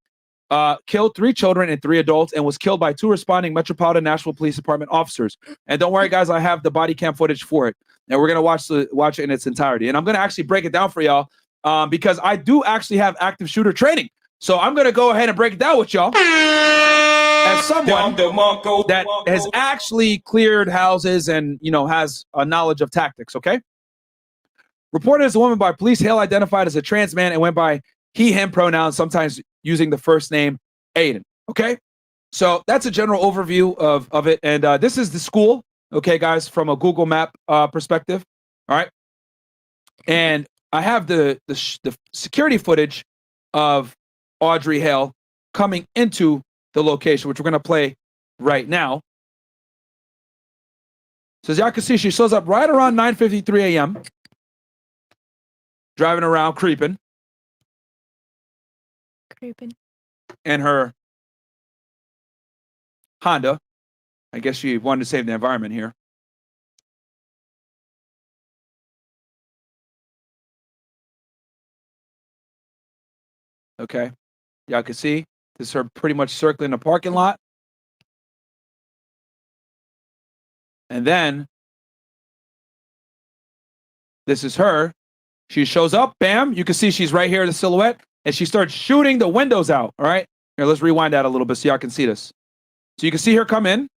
killed 3 children and 3 adults and was killed by 2 responding Metropolitan Nashville Police Department officers. And don't worry, guys, I have the body cam footage for it. And we're going to watch it in its entirety. And I'm going to actually break it down for y'all because I do actually have active shooter training. So I'm going to go ahead and break it down with y'all. As someone that has actually cleared houses and, you know, has a knowledge of tactics, okay? Reported as a woman by police, Hale identified as a trans man and went by he, him pronouns, sometimes using the first name Aiden, okay? So that's a general overview of it. And this is the school, okay, guys, from a Google Map perspective, all right? And I have the security footage of Audrey Hale coming into the location, which we're going to play right now. So as y'all can see, she shows up right around 9:53 a.m. driving around, creeping. In her Honda. I guess she wanted to save the environment here. Okay. Y'all can see. This is her pretty much circling the parking lot. And then this is her. She shows up, bam. You can see she's right here in the silhouette, and she starts shooting the windows out. All right. Here, let's rewind that a little bit so y'all can see this. So you can see her come in.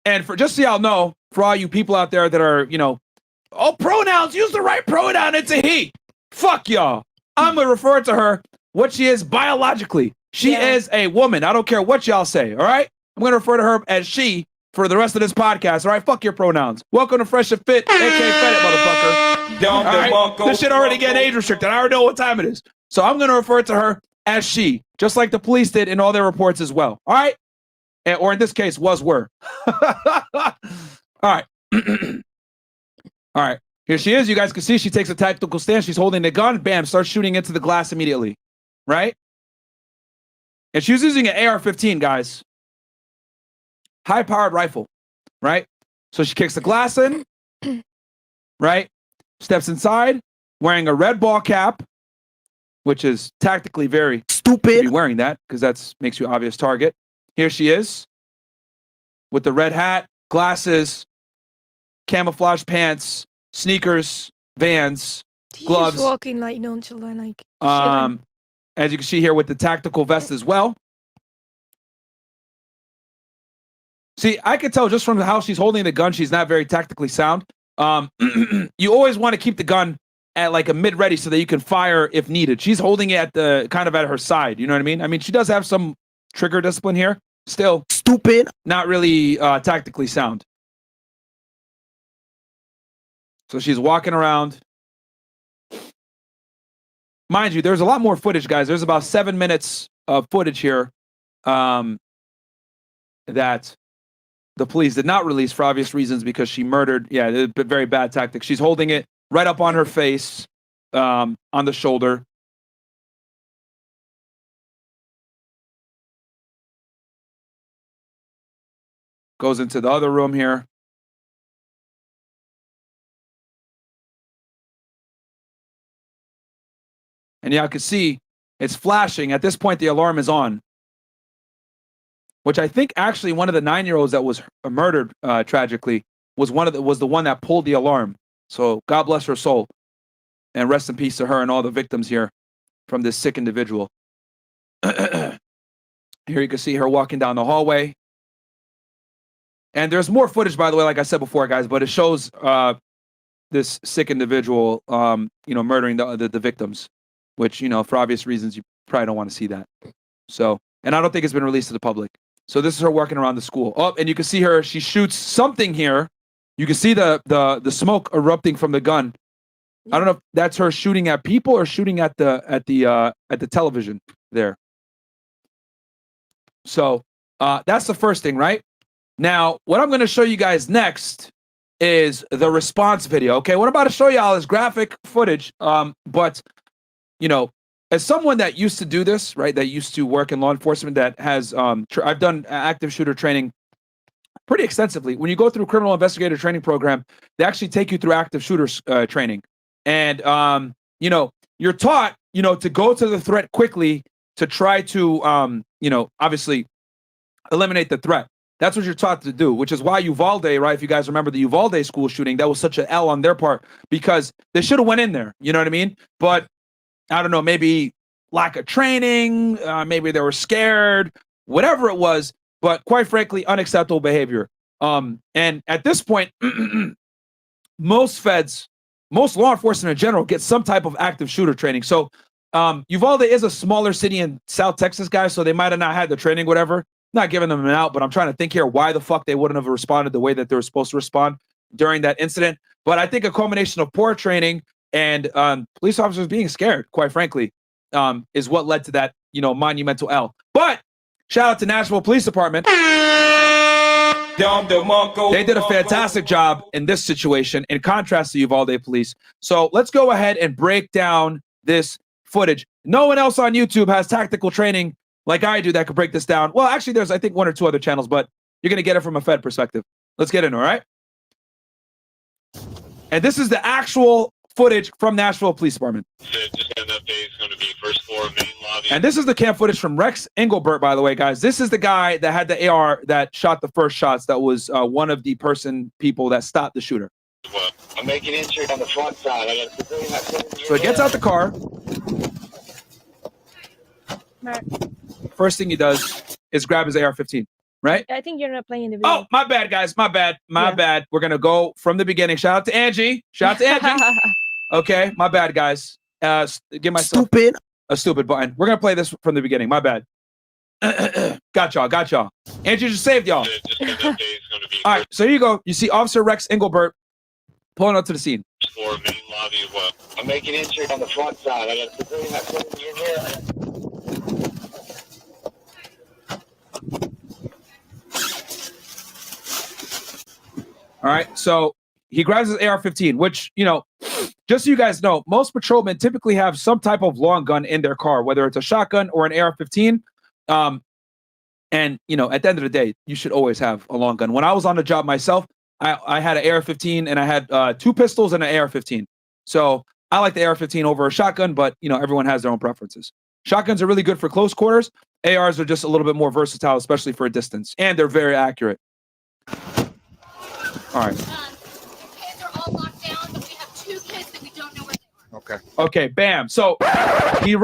And for just so y'all know, for all you people out there that are, you know, oh, pronouns, use the right pronoun. It's a he. Fuck y'all. I'm going to refer to her what she is biologically. She is a woman. I don't care what y'all say, all right? I'm going to refer to her as she for the rest of this podcast, all right? Fuck your pronouns. Welcome to Fresh and Fit, a.k.a. Fed It, motherfucker. All right? This shit already getting age restricted. I already know what time it is. So I'm going to refer to her as she, just like the police did in all their reports as well, all right? Or in this case, were. All right. All right. Here she is. You guys can see she takes a tactical stance. She's holding the gun. Bam. Starts shooting into the glass immediately. Right? And she was using an AR-15, guys. High-powered rifle. Right? So she kicks the glass in. Right? Steps inside. Wearing a red ball cap. Which is tactically very stupid to be wearing that. Because that makes you an obvious target. Here she is. With the red hat. Glasses. Camouflage pants. Sneakers, Vans, gloves. Just walking like nonchalant, like. As you can see here with the tactical vest as well. See, I could tell just from how she's holding the gun, she's not very tactically sound. You always want to keep the gun at like a mid-ready so that you can fire if needed. She's holding it at the kind of at her side. You know what I mean? I mean, she does have some trigger discipline here. Still stupid, not really tactically sound. So she's walking around. Mind you, there's a lot more footage, guys. There's about 7 minutes of footage here that the police did not release for obvious reasons because she murdered. Yeah, very bad tactic. She's holding it right up on her face, on the shoulder. Goes into the other room here. And yeah, I can see it's flashing. At this point, the alarm is on. Which I think actually one of the 9-year-olds that was murdered tragically was the one that pulled the alarm. So God bless her soul. And rest in peace to her and all the victims here from this sick individual. Here you can see her walking down the hallway. And there's more footage, by the way, like I said before, guys, but it shows this sick individual murdering the victims. Which, for obvious reasons, you probably don't want to see that. So, and I don't think it's been released to the public. So this is her working around the school. Oh, and you can see her, she shoots something here. You can see the smoke erupting from the gun. I don't know if that's her shooting at people or shooting at the television there. So that's the first thing, right? Now, what I'm going to show you guys next is the response video. Okay, what I'm about to show y'all is graphic footage, but as someone that used to do this, right, that used to work in law enforcement, that has, I've done active shooter training pretty extensively. When you go through criminal investigator training program, they actually take you through active shooters training. And, you're taught, to go to the threat quickly to try to, obviously eliminate the threat. That's what you're taught to do, which is why Uvalde, right? If you guys remember the Uvalde school shooting, that was such an L on their part because they should have went in there. You know what I mean? But I don't know, maybe lack of training, maybe they were scared, whatever it was, but quite frankly, unacceptable behavior. And at this point, most feds, most law enforcement in general get some type of active shooter training. So Uvalde is a smaller city in South Texas, guys, so they might have not had the training, whatever. Not giving them an out, but I'm trying to think here why the fuck they wouldn't have responded the way that they were supposed to respond during that incident. But I think a combination of poor training and police officers being scared, quite frankly, is what led to that, monumental L. But shout out to Nashville Police Department. They did a fantastic job in this situation, in contrast to Uvalde Police. So let's go ahead and break down this footage. No one else on YouTube has tactical training like I do that could break this down. Well, actually, there's, I think, 1 or 2 other channels, but you're going to get it from a Fed perspective. Let's get in, all right? And this is the actual footage from Nashville Police Department. And this is the cam footage from Rex Engelbert, by the way, guys. This is the guy that had the AR that shot the first shots. That was one of the people that stopped the shooter. I'm making entry on the front side. So he gets out the car. First thing he does is grab his AR-15, right? I think you're not playing the video. Oh, my bad, guys. My bad. We're going to go from the beginning. Shout out to Angie. Okay, my bad, guys. Give myself a stupid button. We're going to play this from the beginning. My bad. Got y'all. Angie just saved y'all. All right, so here you go. You see Officer Rex Engelbert pulling up to the scene. I'm making entry on the front side. I got a civilian that's in here. All right, so he grabs his AR-15, which, you know, just so you guys know, most patrolmen typically have some type of long gun in their car, whether it's a shotgun or an AR-15. And, you know, at the end of the day, you should always have a long gun. When I was on the job myself, I had an AR-15 and I had 2 pistols and an AR-15. So I like the AR-15 over a shotgun, but, you know, everyone has their own preferences. Shotguns are really good for close quarters. ARs are just a little bit more versatile, especially for a distance. And they're very accurate. All right. Kids are all locked down, but we have 2 kids that we don't know where they are. Okay. Okay, bam. So he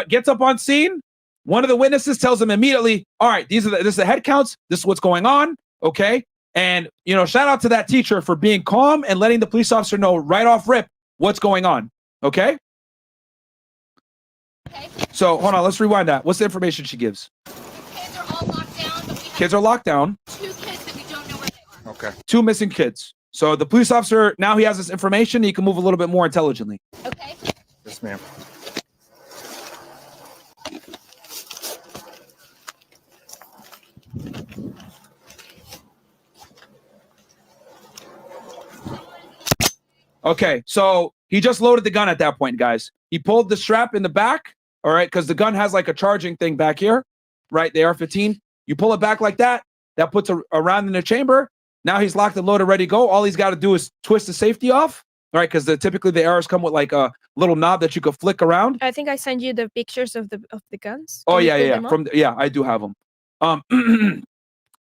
gets up on scene. One of the witnesses tells him immediately, all right, this is the head counts. This is what's going on. Okay. And, you know, shout out to that teacher for being calm and letting the police officer know right off rip what's going on. Okay. Okay. So hold on, let's rewind that. What's the information she gives? Kids are all locked down, but we have Kids are locked down. 2 kids that we don't know where they are. Okay. 2 missing kids. So the police officer, now he has this information. He can move a little bit more intelligently. Okay. Yes, ma'am. Okay, so he just loaded the gun at that point, guys. He pulled the strap in the back, all right, because the gun has like a charging thing back here, right? The AR-15. You pull it back like that. That puts a round in the chamber. Now he's locked and loaded, ready to go. All he's got to do is twist the safety off, all right? Because typically the ARs come with like a little knob that you could flick around. I think I sent you the pictures of the guns. Oh Can you yeah, pull yeah, them up? yeah. I do have them.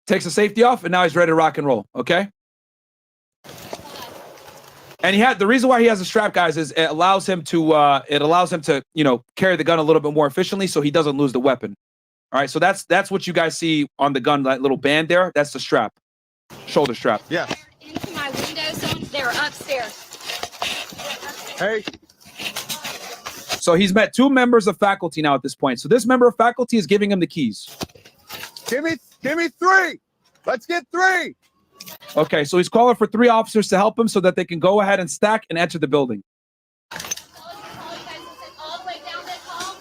Takes the safety off, and now he's ready to rock and roll. Okay. And the reason why he has a strap, guys, is it allows him to you know, carry the gun a little bit more efficiently, so he doesn't lose the weapon. All right, so that's what you guys see on the gun, that little band there. That's the strap, shoulder strap. Yeah. Into my window zone. They're upstairs. Hey. So he's met 2 members of faculty now at this point. So this member of faculty is giving him the keys. Give me 3. Let's get 3. Okay, so he's calling for 3 officers to help him so that they can go ahead and stack and enter the building. All the way down this hall.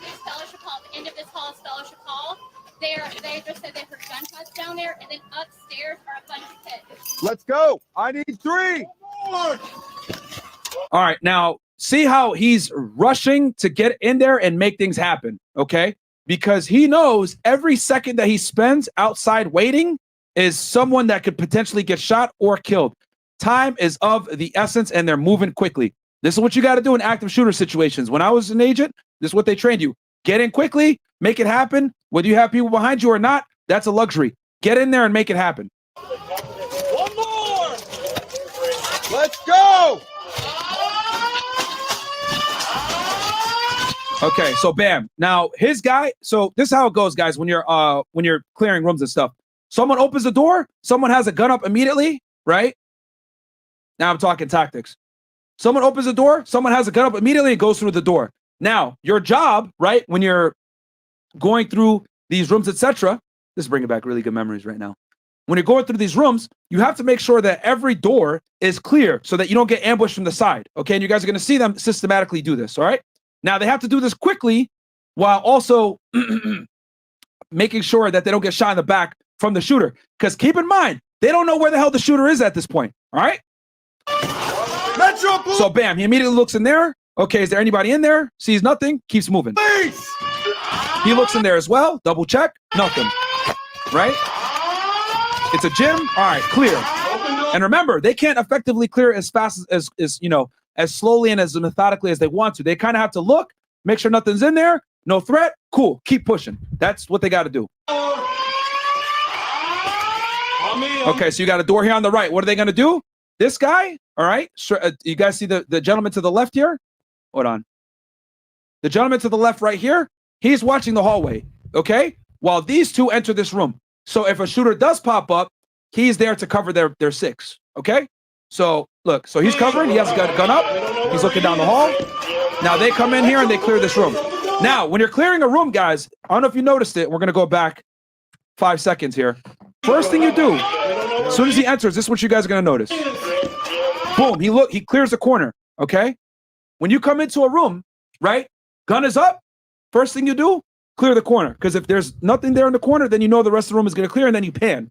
This fellowship hall. At the end of this hall is fellowship hall. They just said they heard gunshots down there, and then upstairs are a bunch of kids. Let's go. I need 3. All right, now see how he's rushing to get in there and make things happen, okay? Because he knows every second that he spends outside waiting is someone that could potentially get shot or killed. Time is of the essence, and they're moving quickly. This is what you got to do in active shooter situations. When I was an agent, this is what they trained you. Get in quickly, make it happen. Whether you have people behind you or not, that's a luxury. Get in there and make it happen. One more. Let's go. Okay, so bam. Now his guy. So this is how it goes, guys. When you're clearing rooms and stuff, someone opens the door. Someone has a gun up immediately, right? Now I'm talking tactics. Someone opens the door. Someone has a gun up immediately and goes through the door. Now your job, right? When you're going through these rooms, etc. This is bringing back really good memories right now. When you're going through these rooms, you have to make sure that every door is clear so that you don't get ambushed from the side. Okay, and you guys are going to see them systematically do this. All right. Now they have to do this quickly while also making sure that they don't get shot in the back from the shooter. Because keep in mind, they don't know where the hell the shooter is at this point. All right. Metro, so bam, he immediately looks in there. Okay, is there anybody in there? Sees nothing, keeps moving. please. He looks in there as well. Double check, nothing. Right? It's a gym. All right, clear. And remember, they can't effectively clear as fast as you know, as slowly and as methodically as they want to. They kind of have to look, make sure nothing's in there, no threat. Cool, keep pushing. That's what they got to do. Okay, so you got a door here on the right. What are they going to do? This guy, all right. You guys see the gentleman to the left here? Hold on. The gentleman to the left right here, he's watching the hallway, okay? While these 2 enter this room. So if a shooter does pop up, he's there to cover their 6, okay? So look, so he's covering, he has a gun up, he's looking down the hall. Now they come in here and they clear this room. Now, when you're clearing a room, guys, I don't know if you noticed it, we're gonna go back 5 seconds here. First thing you do, as soon as he enters, this is what you guys are gonna notice. Boom, he clears the corner, okay? When you come into a room, right, gun is up, first thing you do, clear the corner. Because if there's nothing there in the corner, then you know the rest of the room is gonna clear, and then you pan,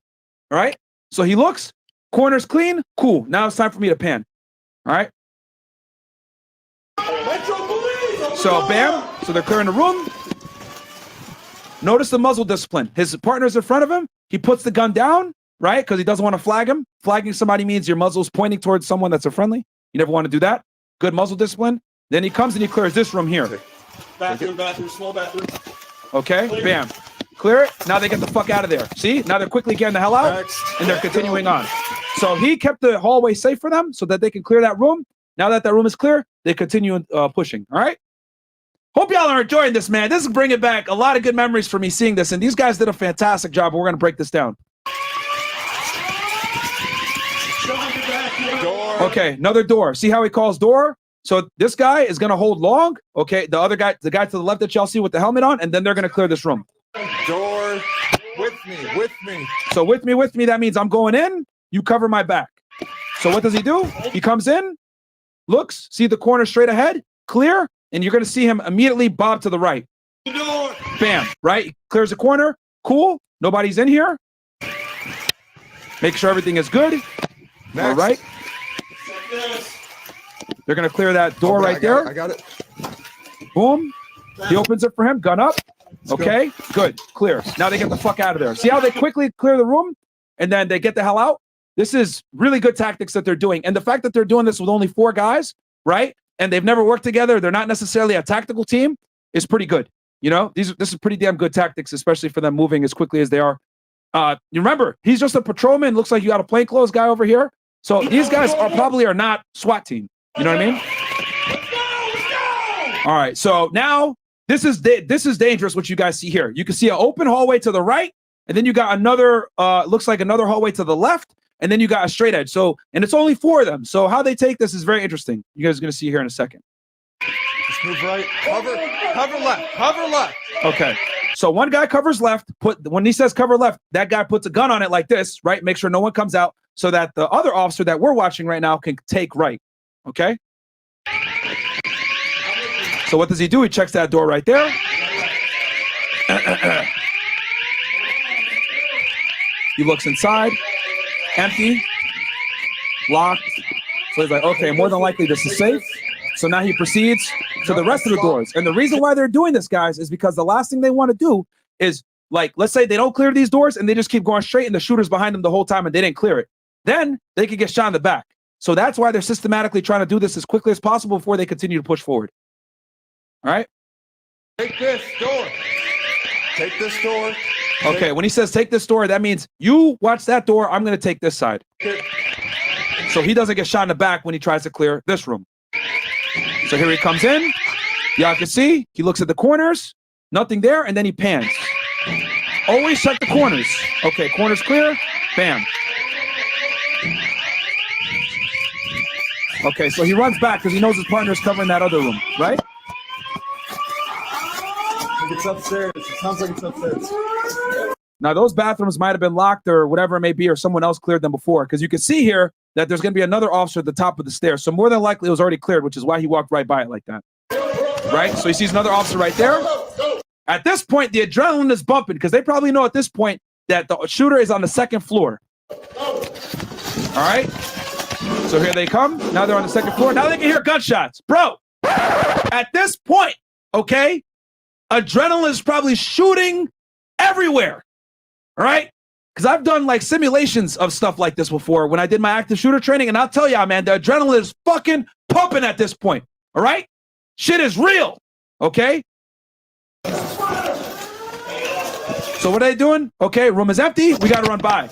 all right? So he looks, Corner's clean. Cool. Now it's time for me to pan. All right. So bam. So they're clearing the room. Notice the muzzle discipline. His partner's in front of him. He puts the gun down, right? Because he doesn't want to flag him. Flagging somebody means your muzzle's pointing towards someone that's a friendly. You never want to do that. Good muzzle discipline. Then he comes and he clears this room here. Bathroom, small bathroom. Okay, clear. Bam. Clear it. Now they get the fuck out of there. See? Now they're quickly getting the hell out, and they're continuing on. So he kept the hallway safe for them so that they can clear that room. Now that that room is clear, they continue pushing. All right? Hope y'all are enjoying this, man. This is bringing back a lot of good memories for me seeing this, and these guys did a fantastic job. We're going to break this down. Door. Okay, another door. See how he calls door? So this guy is going to hold long. Okay, the other guy, the guy to the left that y'all see with the helmet on, and then they're going to clear this room. Door. With me. So with me, that means I'm going in, you cover my back. So what does he do? He comes in, looks, see the corner straight ahead, clear, and you're going to see him immediately bob to the right. Door. Bam, right? He clears the corner. Cool. Nobody's in here. Make sure everything is good. Next. All right. They're going to clear that door right there. I got it. Boom. He opens it for him. Gun up. Okay. Good. Clear. Now they get the fuck out of there. See how they quickly clear the room and then they get the hell out? This is really good tactics that they're doing. And the fact that they're doing this with only 4 guys, right? And they've never worked together. They're not necessarily a tactical team is pretty good. You know, this is pretty damn good tactics, especially for them moving as quickly as they are. You remember, he's just a patrolman. Looks like you got a plainclothes guy over here. So these guys are not SWAT team. You know what I mean? All right. So now this is dangerous. What you guys see here, you can see an open hallway to the right, and then you got another. Looks like another hallway to the left, and then you got a straight edge. So, and it's only 4 of them. So how they take this is very interesting. You guys are gonna see here in a second. Just move right. Cover left. Okay. So one guy covers left. When he says cover left, that guy puts a gun on it like this, right? Make sure no one comes out, so that the other officer that we're watching right now can take right. Okay. So what does he do? He checks that door right there. He looks inside. Empty. Locked. So he's like, okay, more than likely this is safe. So now he proceeds to the rest of the doors. And the reason why they're doing this, guys, is because the last thing they want to do is, like, let's say they don't clear these doors and they just keep going straight and the shooter's behind them the whole time and they didn't clear it. Then they could get shot in the back. So that's why they're systematically trying to do this as quickly as possible before they continue to push forward. All right? Take this door. Take this door. Okay, when he says take this door, that means you watch that door. I'm going to take this side. So he doesn't get shot in the back when he tries to clear this room. So here he comes in. Y'all can see, he looks at the corners. Nothing there, and then he pans. Always check the corners. Okay, corners clear. Bam. Okay, so he runs back because he knows his partner is covering that other room, right? It's upstairs. It sounds like it's upstairs. Now, those bathrooms might have been locked or whatever it may be, or someone else cleared them before, because you can see here that there's going to be another officer at the top of the stairs. So more than likely it was already cleared, which is why he walked right by it like that. Right? So he sees another officer right there. At this point, the adrenaline is bumping because they probably know at this point that the shooter is on the 2nd floor. All right? So here they come. Now they're on the 2nd floor. Now they can hear gunshots. Bro, at this point, okay, adrenaline is probably shooting everywhere. All right? Because I've done like simulations of stuff like this before when I did my active shooter training, and I'll tell y'all, man, the adrenaline is fucking pumping at this point. All right? Shit is real. Okay? So what are they doing? Okay, room is empty. We got to run by.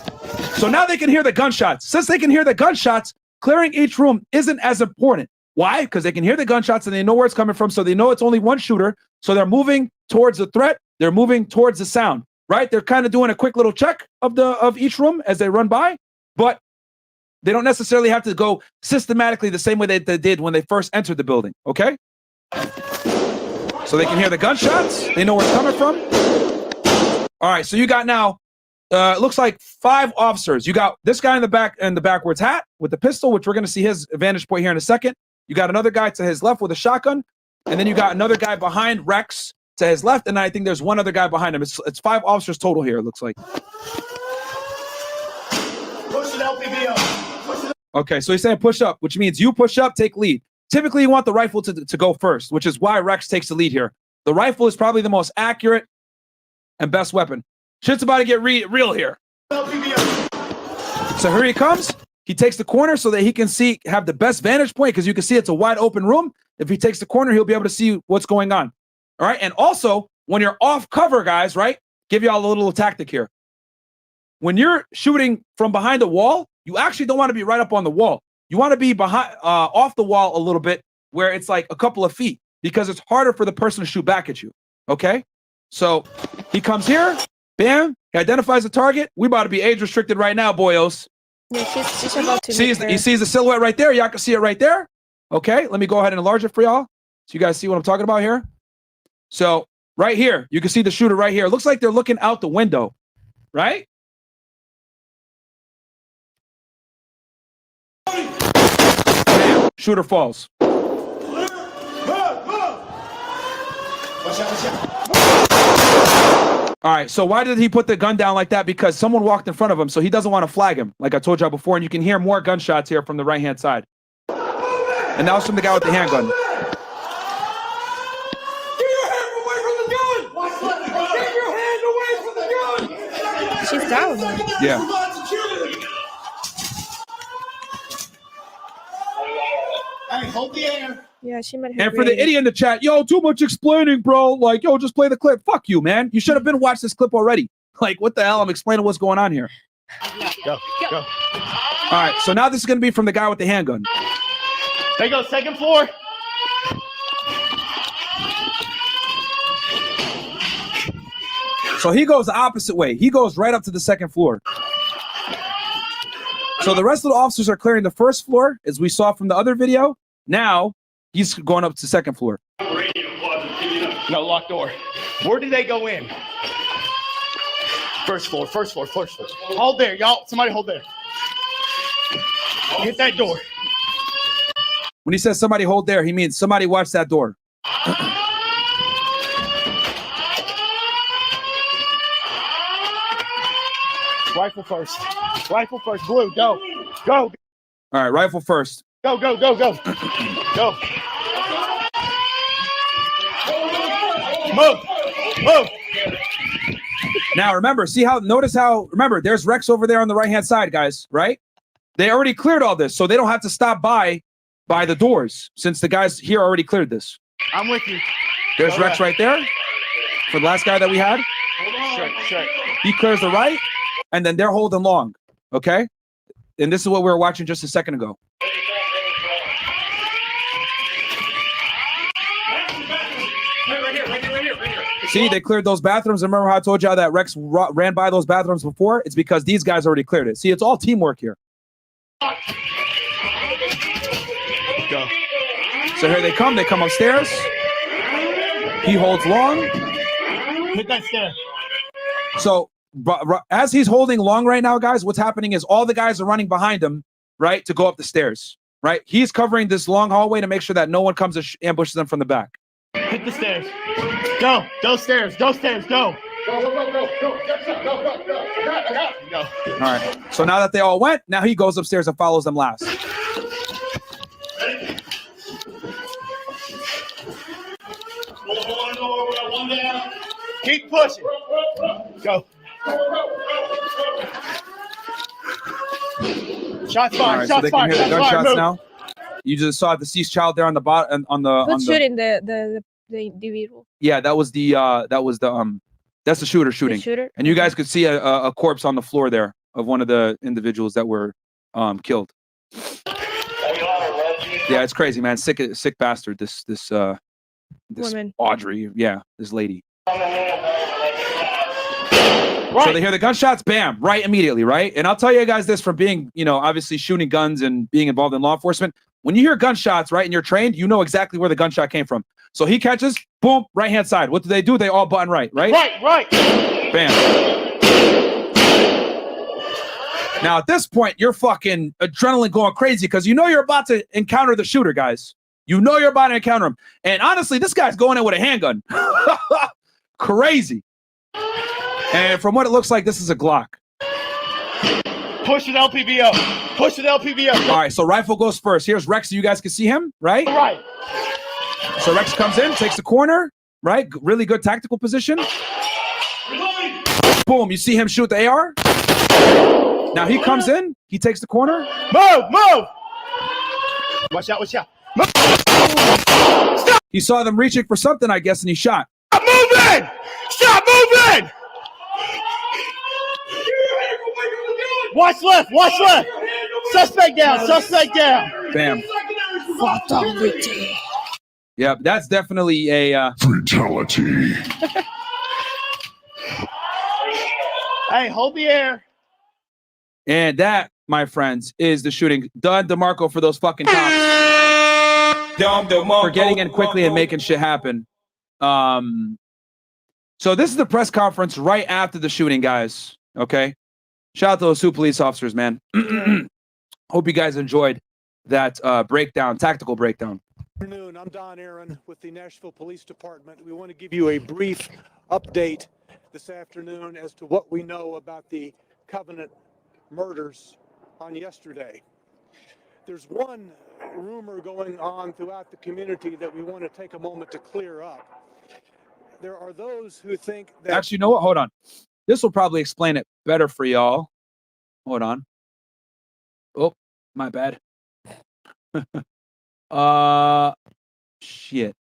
So now they can hear the gunshots. Since they can hear the gunshots, clearing each room isn't as important. Why? Because they can hear the gunshots and they know where it's coming from, so they know it's only one shooter. So they're moving towards the threat. They're moving towards the sound, right? They're kind of doing a quick little check of each room as they run by, but they don't necessarily have to go systematically the same way they did when they first entered the building, okay? So they can hear the gunshots. They know where it's coming from. All right, so you got now, it looks like 5 officers. You got this guy in the back and the backwards hat with the pistol, which we're going to see his vantage point here in a second. You got another guy to his left with a shotgun, and then you got another guy behind Rex to his left, and I think there's one other guy behind him. It's 5 officers total here, it looks like. Push an LPV up. Okay, so he's saying push up, which means you push up, take lead. Typically, you want the rifle to go first, which is why Rex takes the lead here. The rifle is probably the most accurate and best weapon. Shit's about to get real here. So here he comes. He takes the corner so that he can have the best vantage point, because you can see it's a wide open room. If he takes the corner, he'll be able to see what's going on. All right, and also, when you're off cover, guys, right, give y'all a little tactic here. When you're shooting from behind a wall, you actually don't want to be right up on the wall. You want to be behind, off the wall a little bit, where it's like a couple of feet, because it's harder for the person to shoot back at you. Okay, so he comes here, bam, he identifies the target. We about to be age restricted right now, boyos. Yeah, she's about to. He sees the silhouette right there. Y'all can see it right there. Okay, let me go ahead and enlarge it for y'all, so you guys see what I'm talking about here. So right here, you can see the shooter right here. It looks like they're looking out the window, right? Bam, shooter falls. All right, so why did he put the gun down like that? Because someone walked in front of him, so he doesn't want to flag him, like I told y'all before, and you can hear more gunshots here from the right-hand side. And that was from the guy with the handgun. Get your hand away from the gun! Get your hand away from the gun! She's down. Yeah. Hey, hold the air. Yeah, she might have. And for the idiot in the chat, yo, too much explaining, bro. Like, yo, just play the clip. Fuck you, man. You should have been watched this clip already. Like, what the hell? I'm explaining what's going on here. Go. All right, so now this is going to be from the guy with the handgun. They go second floor. So he goes the opposite way. He goes right up to the second floor. So the rest of the officers are clearing the first floor, as we saw from the other video. Now he's going up to second floor. No, locked door. Where did they go in? First floor. Hold there, y'all. Somebody hold there. Hit that door. When he says somebody hold there, he means somebody watch that door. Rifle first. Blue, go. All right, rifle first. Go. Move. Now remember, remember, there's Rex over there on the right-hand side, guys, right? They already cleared all this, so they don't have to stop by the doors, since the guys here already cleared this. I'm with you. There's Go Rex right there for the last guy that we had. Sure. He clears the right, and then they're holding long, okay? And this is what we were watching just a second ago. See, they cleared those bathrooms. Remember how I told y'all that Rex ran by those bathrooms before? It's because these guys already cleared it. See, it's all teamwork here. Go. So here they come upstairs. He holds long. Hit that stair. So as he's holding long right now, guys, what's happening is all the guys are running behind him, right, to go up the stairs, right? He's covering this long hallway to make sure that no one comes and ambushes them from the back. Hit the stairs. Go stairs, go. Go. All right. So now that they all went, now he goes upstairs and follows them last. Keep pushing. Go. Shots fired. All right, so they can hear the gunshots now. You just saw the deceased child there on the bottom Who's shooting the individual? Yeah, that's the shooter shooting. The shooter? And you guys could see a corpse on the floor there of one of the individuals that were killed. Yeah, it's crazy, man. Sick bastard. This woman. Audrey. Yeah, this lady. Right. So they hear the gunshots, bam, right immediately, right? And I'll tell you guys this from being, obviously shooting guns and being involved in law enforcement. When you hear gunshots, right, and you're trained, you know exactly where the gunshot came from. So he catches, boom, right-hand side. What do? They all button right? Right. Bam. Now, at this point, you're fucking adrenaline going crazy because you know you're about to encounter the shooter, guys. You know you're about to encounter him. And honestly, this guy's going in with a handgun. Crazy. And from what it looks like, this is a Glock. Push it LPVO. Push it LPVO. All right, so rifle goes first. Here's Rex, so you guys can see him, right? Right. So Rex comes in, takes the corner, right? Really good tactical position. Boom, you see him shoot the AR. Now he comes in, he takes the corner. Move! Watch out, watch out. Move. Stop! He saw them reaching for something, I guess, and he shot. Stop moving! Stop moving! Watch left, watch left. Suspect down, suspect down. Bam. Yep, that's definitely a fatality. Hey, hold the air. And that, my friends, is the shooting. Done, DeMarco, for those fucking cops. For getting in quickly and making shit happen. So this is the press conference right after the shooting, guys. Okay? Shout out to those two police officers, man. Hope you guys enjoyed that breakdown, tactical breakdown. Good afternoon. I'm Don Aaron with the Nashville Police Department. We want to give you a brief update this afternoon as to what we know about the Covenant murders on yesterday. There's one rumor going on throughout the community that we want to take a moment to clear up. There are those who think that... Actually, you know what? Hold on. This will probably explain it better for y'all. Hold on. Oh, my bad. Shit.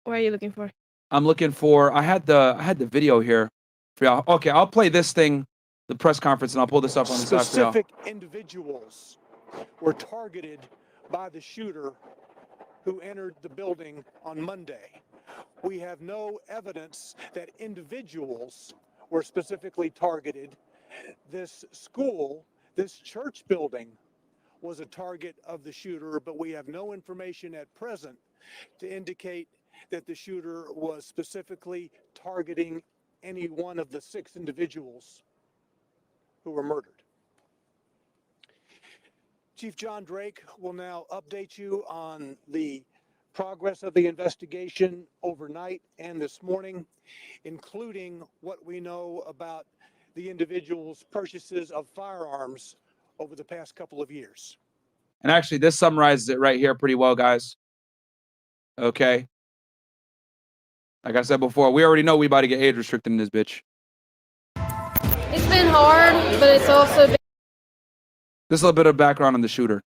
What are you looking for? I'm looking for, I had the video here for y'all. Okay, I'll play this thing, the press conference, and I'll pull this up on the side for y'all. Specific individuals were targeted by the shooter who entered the building on Monday. We have no evidence that individuals were specifically targeted. This school, this church building, was a target of the shooter, but we have no information at present to indicate that the shooter was specifically targeting any one of the 6 individuals who were murdered. Chief John Drake will now update you on the progress of the investigation overnight and this morning, including what we know about the individual's purchases of firearms over the past couple of years. And actually, this summarizes it right here pretty well, guys. Okay. Like I said before, we already know we about to get age restricted in this bitch. It's been hard, but it's also been... Just a little bit of background on the shooter.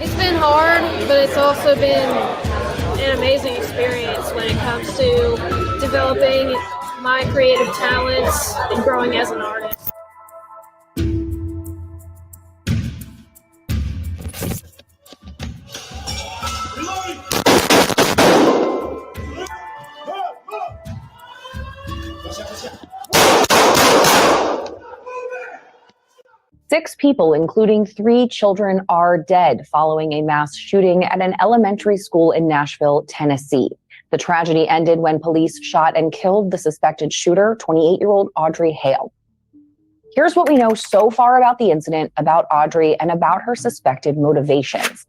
It's been hard, but it's also been an amazing experience when it comes to developing my creative talents and growing as an artist. Six people, including 3 children, are dead following a mass shooting at an elementary school in Nashville, Tennessee. The tragedy ended when police shot and killed the suspected shooter, 28-year-old Audrey Hale. Here's what we know so far about the incident, about Audrey, and about her suspected motivations.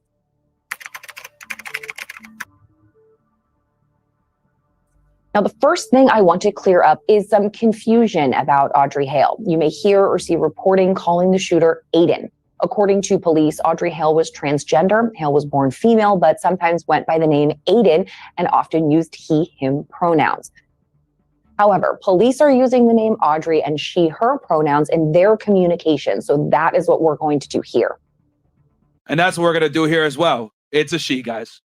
Now, the first thing I want to clear up is some confusion about Audrey Hale. You may hear or see reporting calling the shooter Aiden. According to police, Audrey Hale was transgender. Hale was born female, but sometimes went by the name Aiden and often used he, him pronouns. However, police are using the name Audrey and she, her pronouns in their communication. So that is what we're going to do here. And that's what we're going to do here as well. It's a she, guys.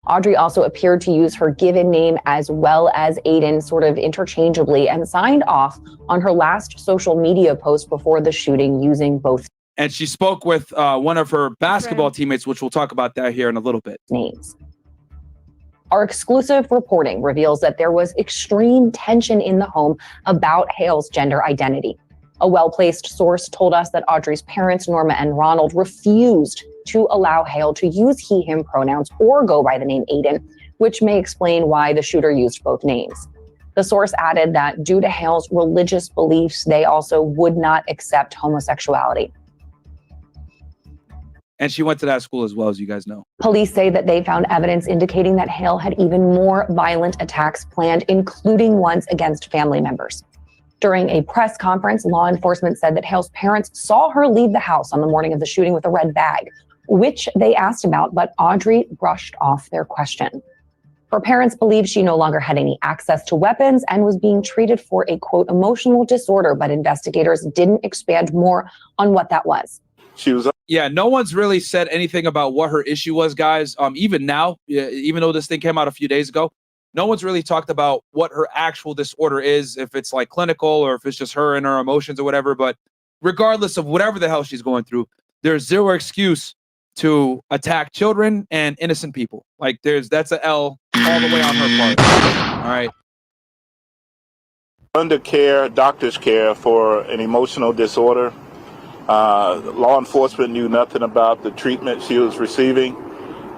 Audrey also appeared to use her given name as well as Aiden sort of interchangeably and signed off on her last social media post before the shooting using both. And she spoke with one of her basketball teammates, which we'll talk about that here in a little bit. Names. Our exclusive reporting reveals that there was extreme tension in the home about Hale's gender identity. A well-placed source told us that Audrey's parents, Norma and Ronald, refused to allow Hale to use he, him pronouns or go by the name Aiden, which may explain why the shooter used both names. The source added that due to Hale's religious beliefs, they also would not accept homosexuality. And she went to that school as well, as you guys know. Police say that they found evidence indicating that Hale had even more violent attacks planned, including ones against family members. During a press conference, law enforcement said that Hale's parents saw her leave the house on the morning of the shooting with a red bag, which they asked about, but Audrey brushed off their question. Her parents believed she no longer had any access to weapons and was being treated for a, quote, emotional disorder, but investigators didn't expand more on what that was. Yeah, no one's really said anything about what her issue was, guys. Even now, even though this thing came out a few days ago, no one's really talked about what her actual disorder is, if it's like clinical or if it's just her and her emotions or whatever. But regardless of whatever the hell she's going through, there's zero excuse to attack children and innocent people. Like that's a L all the way on her part. All right. Under care, doctor's care for an emotional disorder. Law enforcement knew nothing about the treatment she was receiving,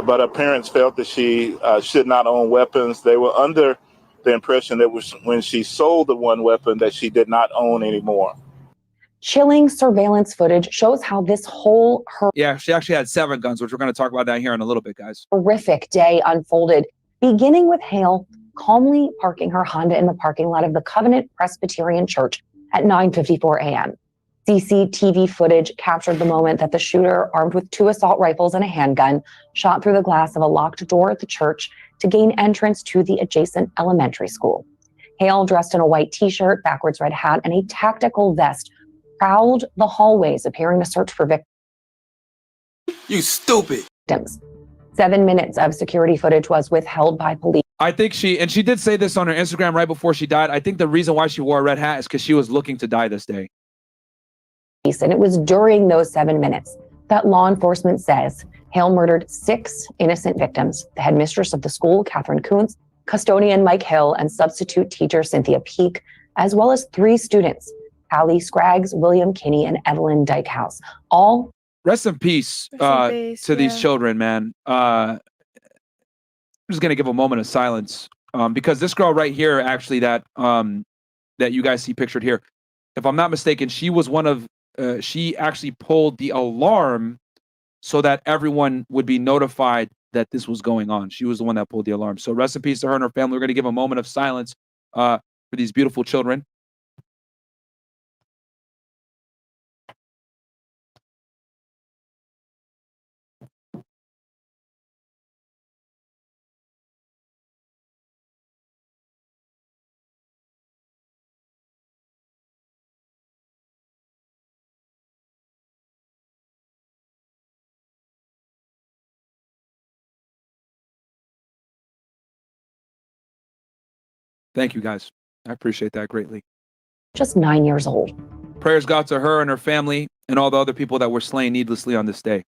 but her parents felt that she should not own weapons. They were under the impression that when she sold the one weapon that she did not own anymore. Chilling surveillance footage shows how this whole Yeah, she actually had 7 guns, which we're going to talk about that here in a little bit, guys. horrific day unfolded, beginning with Hale calmly parking her Honda in the parking lot of the Covenant Presbyterian Church at 9:54 a.m. CCTV footage captured the moment that the shooter, armed with 2 assault rifles and a handgun, shot through the glass of a locked door at the church to gain entrance to the adjacent elementary school. Hale, dressed in a white t-shirt, backwards red hat, and a tactical vest, prowled the hallways, appearing to search for victims. You stupid. 7 minutes of security footage was withheld by police. I think she did say this on her Instagram right before she died. I think the reason why she wore a red hat is because she was looking to die this day. And it was during those 7 minutes that law enforcement says Hale murdered 6 innocent victims: the headmistress of the school, Catherine Kuntz, custodian Mike Hill, and substitute teacher Cynthia Peak, as well as 3 students, Allie Scraggs, William Kinney, and Evelyn Dykehouse. All rest in peace, to these children, man. I'm just gonna give a moment of silence because this girl right here, actually, that you guys see pictured here, if I'm not mistaken, she was one of she actually pulled the alarm so that everyone would be notified that this was going on. She was the one that pulled the alarm. So rest in peace to her and her family. We're going to give a moment of silence for these beautiful children. Thank you, guys. I appreciate that greatly. just 9 years old. Prayers go out to her and her family and all the other people that were slain needlessly on this day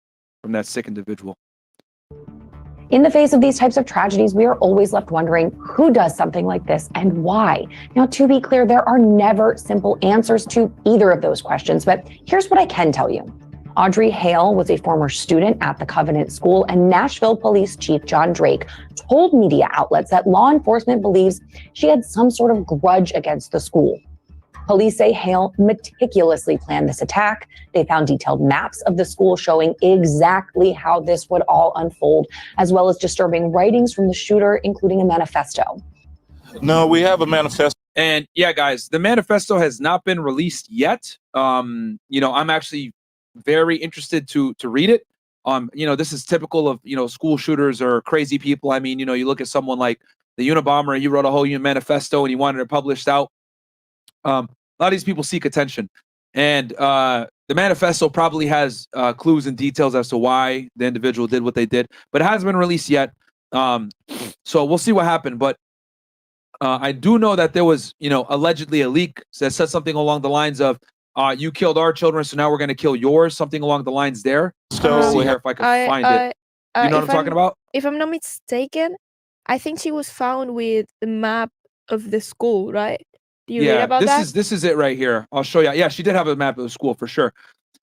from that sick individual. In the face of these types of tragedies, we are always left wondering who does something like this and why. Now, to be clear, there are never simple answers to either of those questions, but here's what I can tell you. Audrey Hale was a former student at the Covenant School, and Nashville Police Chief John Drake told media outlets that law enforcement believes she had some sort of grudge against the school. Police say Hale meticulously planned this attack. They found detailed maps of the school showing exactly how this would all unfold, as well as disturbing writings from the shooter, including a manifesto. No, we have a manifesto. And yeah, guys, the manifesto has not been released yet. I'm actually very interested to read it. This is typical of, school shooters or crazy people. I mean, you look at someone like the Unabomber, he wrote a whole manifesto and he wanted it published out. A lot of these people seek attention, and the manifesto probably has clues and details as to why the individual did what they did, but it hasn't been released yet. So we'll see what happened. But I do know that there was, allegedly a leak that said something along the lines of, you killed our children, so now we're going to kill yours, something along the lines there. So see here if I can find it. You know what I'm talking about? If I'm not mistaken, I think she was found with the map of the school, right? Do you read about that? This is it right here. I'll show you. Yeah, she did have a map of the school for sure.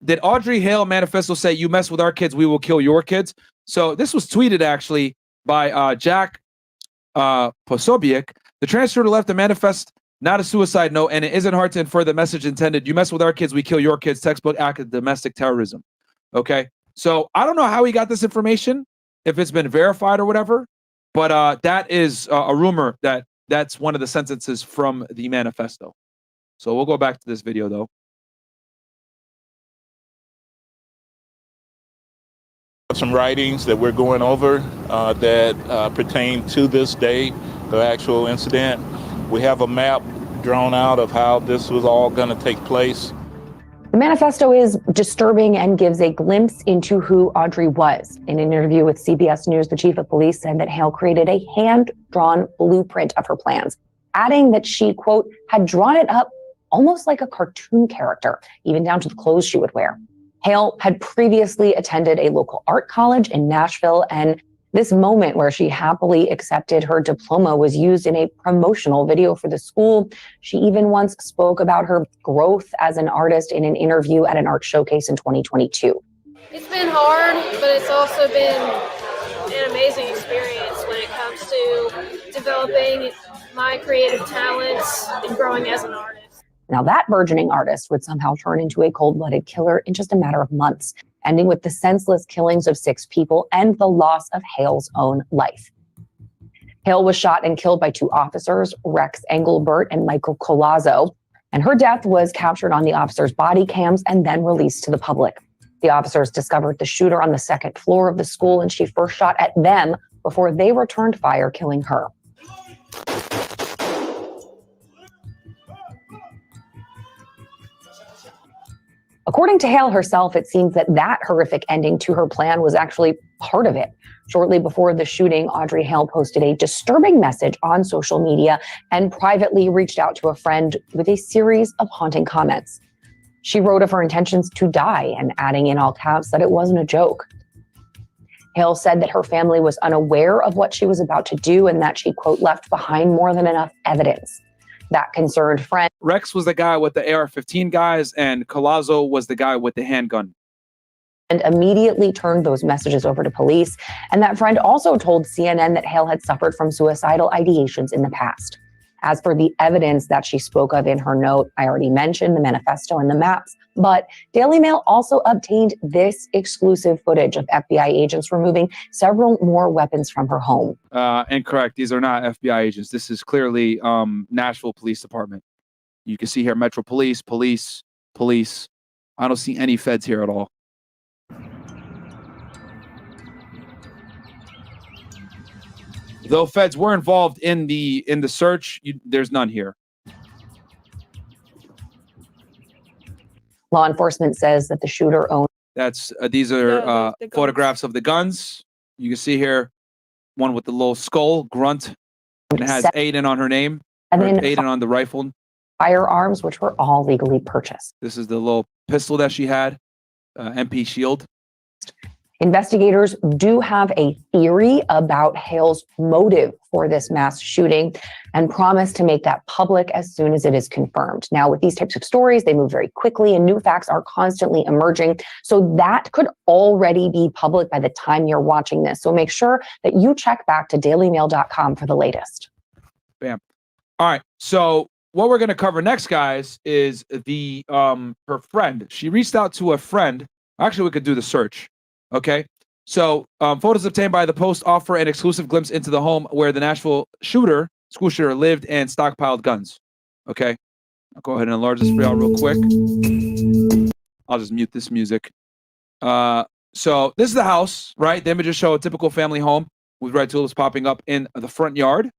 Did Audrey Hale manifesto say, "You mess with our kids, we will kill your kids"? So this was tweeted actually by Jack Posobiec. The translator left the manifest, not a suicide note, and it isn't hard to infer the message intended. You mess with our kids, we kill your kids. Textbook act of domestic terrorism. Okay, So I don't know how he got this information, if it's been verified or whatever, but that is a rumor that that's one of the sentences from the manifesto. So we'll go back to this video though. Some writings that we're going over that pertain to this day, the actual incident. We have a map drawn out of how this was all going to take place. The manifesto is disturbing and gives a glimpse into who Audrey was. In an interview with CBS News, the chief of police said that Hale created a hand-drawn blueprint of her plans, adding that she, quote, had drawn it up almost like a cartoon character, even down to the clothes she would wear. Hale had previously attended a local art college in Nashville, and this moment where she happily accepted her diploma was used in a promotional video for the school. She even once spoke about her growth as an artist in an interview at an art showcase in 2022. It's been hard, but it's also been an amazing experience when it comes to developing my creative talents and growing as an artist. Now, that burgeoning artist would somehow turn into a cold-blooded killer in just a matter of months, ending with the senseless killings of 6 people and the loss of Hale's own life. Hale was shot and killed by 2 officers, Rex Engelbert and Michael Collazo, and her death was captured on the officers' body cams and then released to the public. The officers discovered the shooter on the 2nd floor of the school, and she first shot at them before they returned fire, killing her. According to Hale herself, it seems that horrific ending to her plan was actually part of it. Shortly before the shooting, Audrey Hale posted a disturbing message on social media and privately reached out to a friend with a series of haunting comments. She wrote of her intentions to die and adding in all caps that it wasn't a joke. Hale said that her family was unaware of what she was about to do and that she, quote, left behind more than enough evidence. That concerned friend. Rex was the guy with the AR-15 guys, and Collazo was the guy with the handgun. And immediately turned those messages over to police. And that friend also told CNN that Hale had suffered from suicidal ideations in the past. As for the evidence that she spoke of in her note, I already mentioned the manifesto and the maps, but Daily Mail also obtained this exclusive footage of FBI agents removing several more weapons from her home. Incorrect. These are not FBI agents. This is clearly Nashville Police Department. You can see here Metro Police, police. I don't see any feds here at all. Though feds were involved in the search, there's none here. Law enforcement says that the shooter owned. These are photographs of the guns. You can see here one with the little skull grunt, and it has Aiden on her name. And then Aiden on the rifle. Firearms, which were all legally purchased. This is the little pistol that she had, MP Shield. Investigators do have a theory about Hale's motive for this mass shooting and promise to make that public as soon as it is confirmed. Now, with these types of stories, they move very quickly and new facts are constantly emerging. So that could already be public by the time you're watching this. So make sure that you check back to dailymail.com for the latest. Bam. All right. So what we're going to cover next, guys, is the her friend. She reached out to a friend. Actually, we could do the search. Okay, so photos obtained by the Post offer an exclusive glimpse into the home where the Nashville school shooter lived and stockpiled guns. Okay, I'll go ahead and enlarge this for y'all real quick. I'll just mute this music. So this is the house, right? The images show a typical family home with red tulips popping up in the front yard,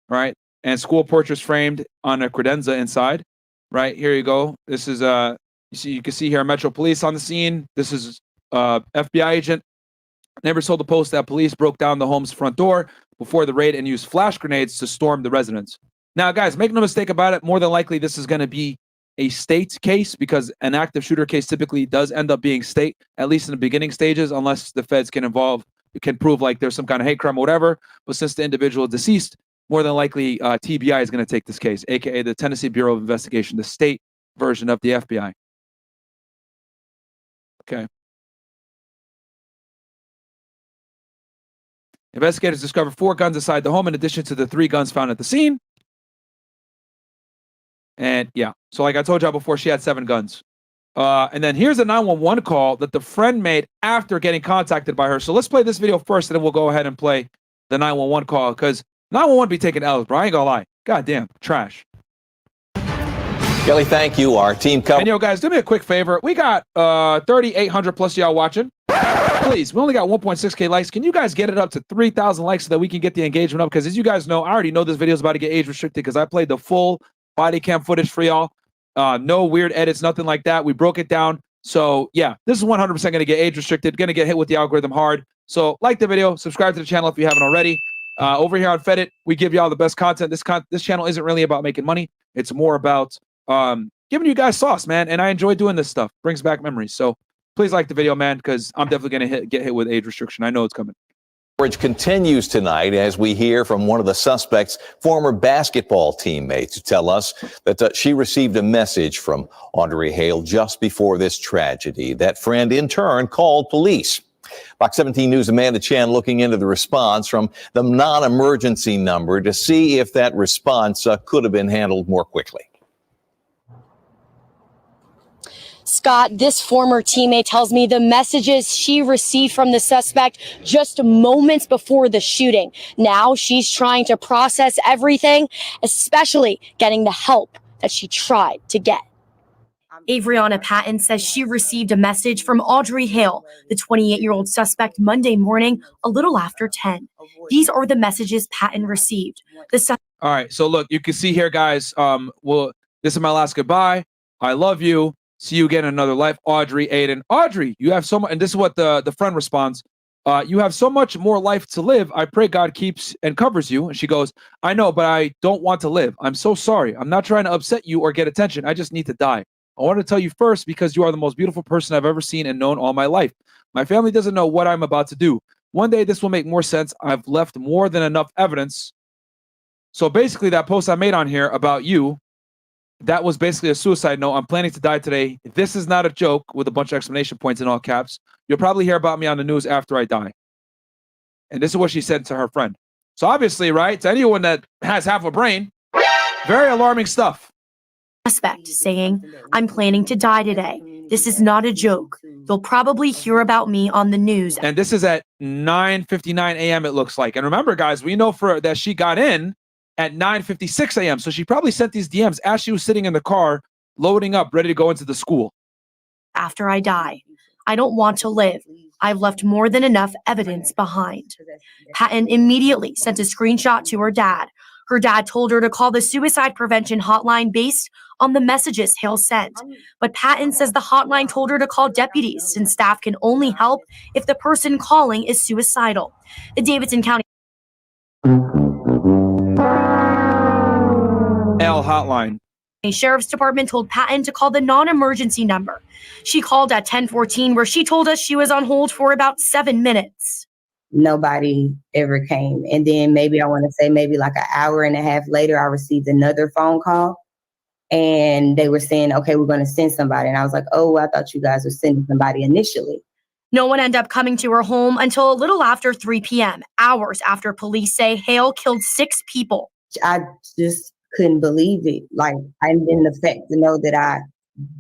right? And school portraits framed on a credenza inside, right? Here you go. This is you can see here Metro Police on the scene. This is FBI agent. Neighbors told the Post that police broke down the home's front door before the raid and used flash grenades to storm the residence. Now, guys, make no mistake about it. More than likely, this is going to be a state case because an active shooter case typically does end up being state, at least in the beginning stages, unless the feds can prove like there's some kind of hate crime or whatever. But since the individual is deceased, more than likely TBI is going to take this case, aka the Tennessee Bureau of Investigation, the state version of the FBI. Okay. Investigators discovered 4 guns inside the home in addition to the 3 guns found at the scene. And yeah, so like I told y'all before, she had 7 guns. And then here's a 911 call that the friend made after getting contacted by her. So let's play this video first, and then we'll go ahead and play the 911 call, because 911 be taking L's, bro. I ain't gonna lie. God damn, trash. Kelly, thank you. Our team covered. And yo, guys, do me a quick favor. We got 3,800 plus y'all watching. Please, we only got 1.6K likes. Can you guys get it up to 3,000 likes so that we can get the engagement up? Because as you guys know, I already know this video is about to get age restricted because I played the full body cam footage for y'all. No weird edits, nothing like that. We broke it down. So yeah, this is 100% going to get age restricted, going to get hit with the algorithm hard. So like the video, subscribe to the channel if you haven't already. Over here on Fedit, we give y'all the best content. This channel isn't really about making money. It's more about giving you guys sauce, man. And I enjoy doing this stuff. Brings back memories. So please like the video, man, because I'm definitely going to get hit with age restriction. I know it's coming. Coverage continues tonight as we hear from one of the suspect's former basketball teammates who tell us that she received a message from Audrey Hale just before this tragedy. That friend, in turn, called police. Fox 17 News' Amanda Chan looking into the response from the non-emergency number to see if that response could have been handled more quickly. Scott, this former teammate tells me the messages she received from the suspect just moments before the shooting. Now she's trying to process everything, especially getting the help that she tried to get. Avriana Patton says she received a message from Audrey Hale, the 28-year-old suspect, Monday morning, a little after 10. These are the messages Patton received. All right, so look, you can see here, guys. Well, this is my last goodbye. I love you. See you again in another life. Audrey, Aiden. Audrey, you have so much, and this is what the friend responds. You have so much more life to live. I pray God keeps and covers you. And she goes, I know, but I don't want to live. I'm so sorry. I'm not trying to upset you or get attention. I just need to die. I want to tell you first because you are the most beautiful person I've ever seen and known all my life. My family doesn't know what I'm about to do. One day this will make more sense. I've left more than enough evidence. So basically that post I made on here about you, that was basically a suicide note. I'm planning to die today. This is not a joke, with a bunch of exclamation points in all caps. You'll probably hear about me on the news after I die. And this is what she said to her friend. So obviously, right, to anyone that has half a brain, very alarming stuff. Suspect saying, I'm planning to die today. This is not a joke. You'll probably hear about me on the news. And this is at 9:59 a.m. it looks like. And remember, guys, we know that she got in at 9:56 a.m. So she probably sent these DMs as she was sitting in the car, loading up, ready to go into the school. After I die, I don't want to live. I've left more than enough evidence behind. Patton immediately sent a screenshot to her dad. Her dad told her to call the suicide prevention hotline based on the messages Hale sent. But Patton says the hotline told her to call deputies since staff can only help if the person calling is suicidal. The Davidson County L hotline. Sheriff's Department told Patton to call the non-emergency number. She called at 10:14, where she told us she was on hold for about 7 minutes. Nobody ever came. And then maybe I want to say maybe like an hour and a half later, I received another phone call and they were saying, okay, we're going to send somebody. And I was like, oh, I thought you guys were sending somebody initially. No one ended up coming to her home until a little after 3 p.m., hours after police say Hale killed 6 people. I just couldn't believe it. Like, and then the fact to know that I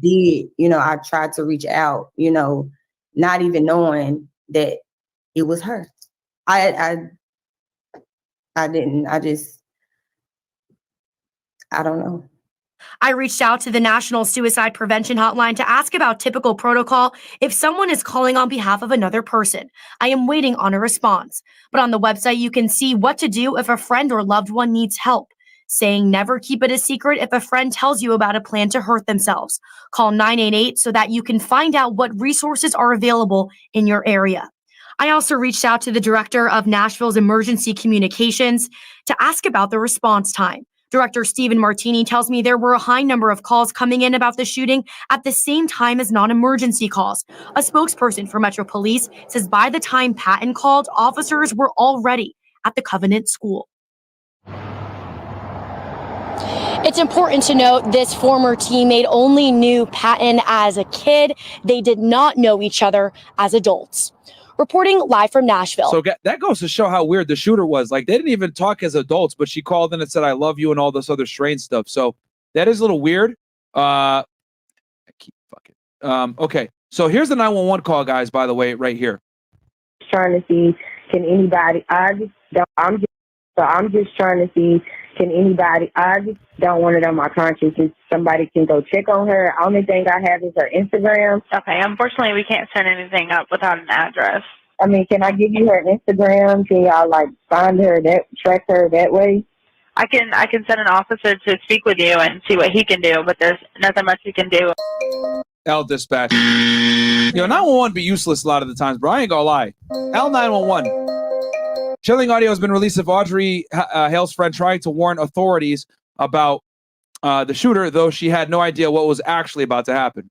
did, I tried to reach out, not even knowing that it was her. I didn't, I don't know. I reached out to the National Suicide Prevention Hotline to ask about typical protocol if someone is calling on behalf of another person. I am waiting on a response. But on the website, you can see what to do if a friend or loved one needs help. Saying never keep it a secret if a friend tells you about a plan to hurt themselves. Call 988 so that you can find out what resources are available in your area. I also reached out to the director of Nashville's emergency communications to ask about the response time. Director Stephen Martini tells me there were a high number of calls coming in about the shooting at the same time as non-emergency calls. A spokesperson for Metro Police says by the time Patton called, officers were already at the Covenant School. It's important to note this former teammate only knew Patton as a kid. They did not know each other as adults. Reporting live from Nashville. So that goes to show how weird the shooter was. Like, they didn't even talk as adults, but she called in and said, I love you, and all this other strange stuff. So that is a little weird. I keep fucking Okay, so here's the 911 call, guys. By the way, right here. Trying to see, can anybody? I'm just trying to see, can anybody? I just don't want it on my conscience. If somebody can go check on her. Only thing I have is her Instagram. Okay, unfortunately, we can't send anything up without an address. I mean, can I give you her Instagram? Can y'all like find her track her that way? I can send an officer to speak with you and see what he can do, but there's nothing much he can do. L dispatch. 911 be useless a lot of the times, bro. I ain't gonna lie. L911. Chilling audio has been released of Audrey Hale's friend trying to warn authorities about the shooter, though she had no idea what was actually about to happen.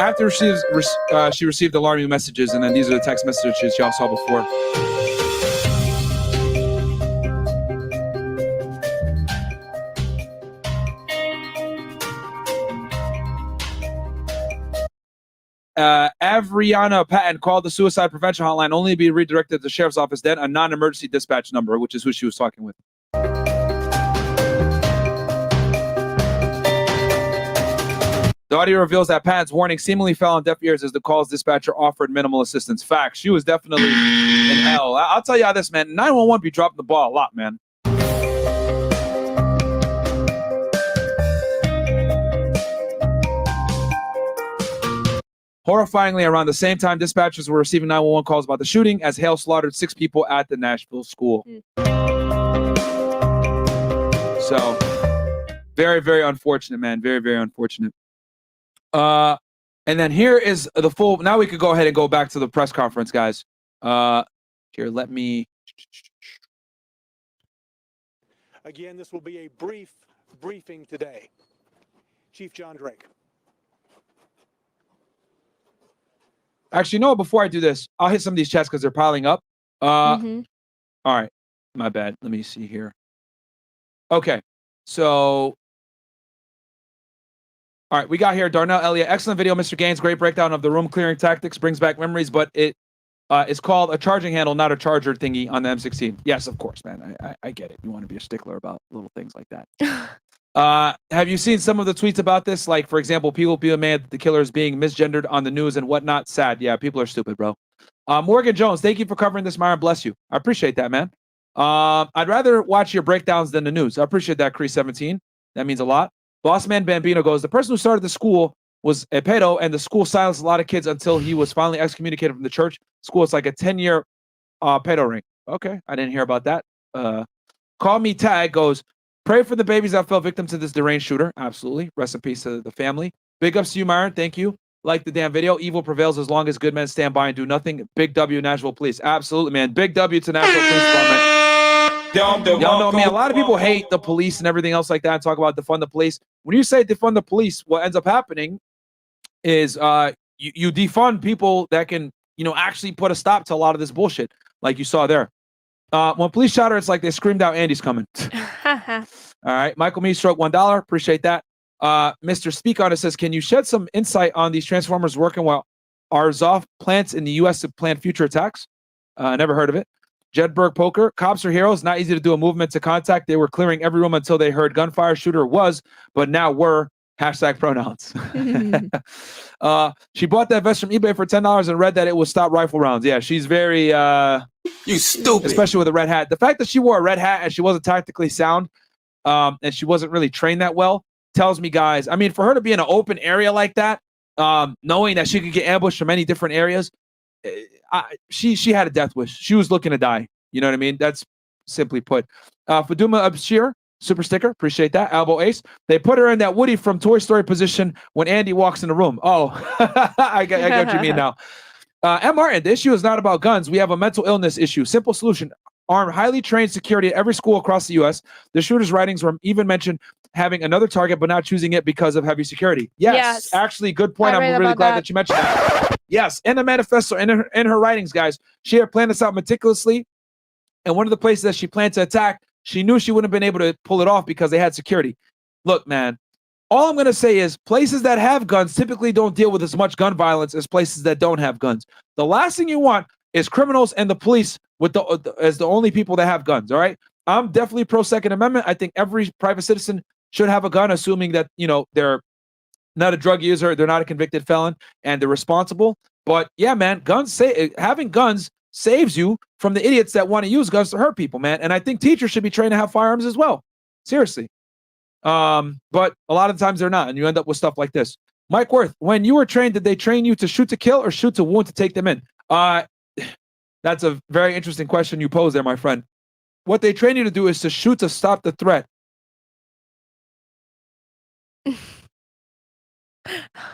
After she received alarming messages, and then these are the text messages y'all saw before. Avriana Patton called the suicide prevention hotline, only to be redirected to the sheriff's office, then a non-emergency dispatch number, which is who she was talking with. The audio reveals that Patton's warning seemingly fell on deaf ears as the call's dispatcher offered minimal assistance. Facts. She was definitely in hell. I'll tell you how this, man. 911 be dropping the ball a lot, man. Horrifyingly, around the same time, dispatchers were receiving 911 calls about the shooting as Hale slaughtered 6 people at the Nashville school. So, very, very unfortunate, man. Very, very unfortunate. And then here is the full. Now we could go ahead and go back to the press conference, guys. Here, let me. Again, this will be a brief briefing today. Chief John Drake. Actually, no, before I do this, I'll hit some of these chats because they're piling up. All right. My bad. Let me see here. Okay. So, all right. We got here Darnell Elliott. Excellent video, Mr. Gaines. Great breakdown of the room clearing tactics. Brings back memories, but it is called a charging handle, not a charger thingy on the M16. Yes, of course, man. I get it. You want to be a stickler about little things like that. Have you seen some of the tweets about this? Like, for example, people being mad that the killer is being misgendered on the news and whatnot. Sad. Yeah, people are stupid, bro. Morgan Jones, thank you for covering this, Myron. Bless you. I appreciate that, man. I'd rather watch your breakdowns than the news. I appreciate that, Cree 17. That means a lot. Bossman Bambino goes, the person who started the school was a pedo, and the school silenced a lot of kids until he was finally excommunicated from the church. School is like a 10-year pedo ring. Okay, I didn't hear about that. Call Me Tag goes, pray for the babies that fell victim to this deranged shooter. Absolutely. Rest in peace to the family. Big ups to you, Myron. Thank you. Like the damn video. Evil prevails as long as good men stand by and do nothing. Big W, Nashville Police. Absolutely, man. Big W to Nashville Police Department. Y'all know me. A lot of people hate the police and everything else like that and talk about defund the police. When you say defund the police, what ends up happening is you defund people that can, actually put a stop to a lot of this bullshit, like you saw there. When police shot her, it's like they screamed out, Andy's coming. All right. Michael Me stroke $1. Appreciate that. Mr. Speak On It says, can you shed some insight on these transformers working while Arzov plants in the U.S. to plan future attacks? Never heard of it. Jedberg Poker, cops are heroes. Not easy to do a movement to contact. They were clearing every room until they heard gunfire. Shooter was, but now were. #pronouns. She bought that vest from eBay for $10 and read that it was stop rifle rounds. Yeah, she's very you stupid. Especially with a red hat. The fact that she wore a red hat and she wasn't tactically sound, and she wasn't really trained that well, tells me, guys. I mean, for her to be in an open area like that, knowing that she could get ambushed from many different areas, she had a death wish. She was looking to die. You know what I mean? That's simply put. Faduma Abshir, super sticker. Appreciate that. Elbow Ace. They put her in that Woody from Toy Story position when Andy walks in the room. Oh, I get what you mean now. M. Martin, the issue is not about guns. We have a mental illness issue. Simple solution. Arm highly trained security at every school across the U.S. The shooter's writings were even mentioned having another target, but not choosing it because of heavy security. Yes. Actually, good point. I'm really glad that you mentioned that. Yes, in the manifesto, in her writings, guys, she had planned this out meticulously. And one of the places that she planned to attack, she knew she wouldn't have been able to pull it off because they had security. Look, man, all I'm going to say is places that have guns typically don't deal with as much gun violence as places that don't have guns. The last thing you want is criminals and the police with as the only people that have guns, all right? I'm definitely pro Second Amendment. I think every private citizen should have a gun, assuming that, they're not a drug user, they're not a convicted felon, and they're responsible. But yeah, man, having guns saves you from the idiots that want to use guns to hurt people, man. And I think teachers should be trained to have firearms as well. Seriously. But a lot of times they're not, and you end up with stuff like this. Mike Worth, when you were trained, did they train you to shoot to kill or shoot to wound to take them in? That's a very interesting question you posed there, my friend. What they train you to do is to shoot to stop the threat.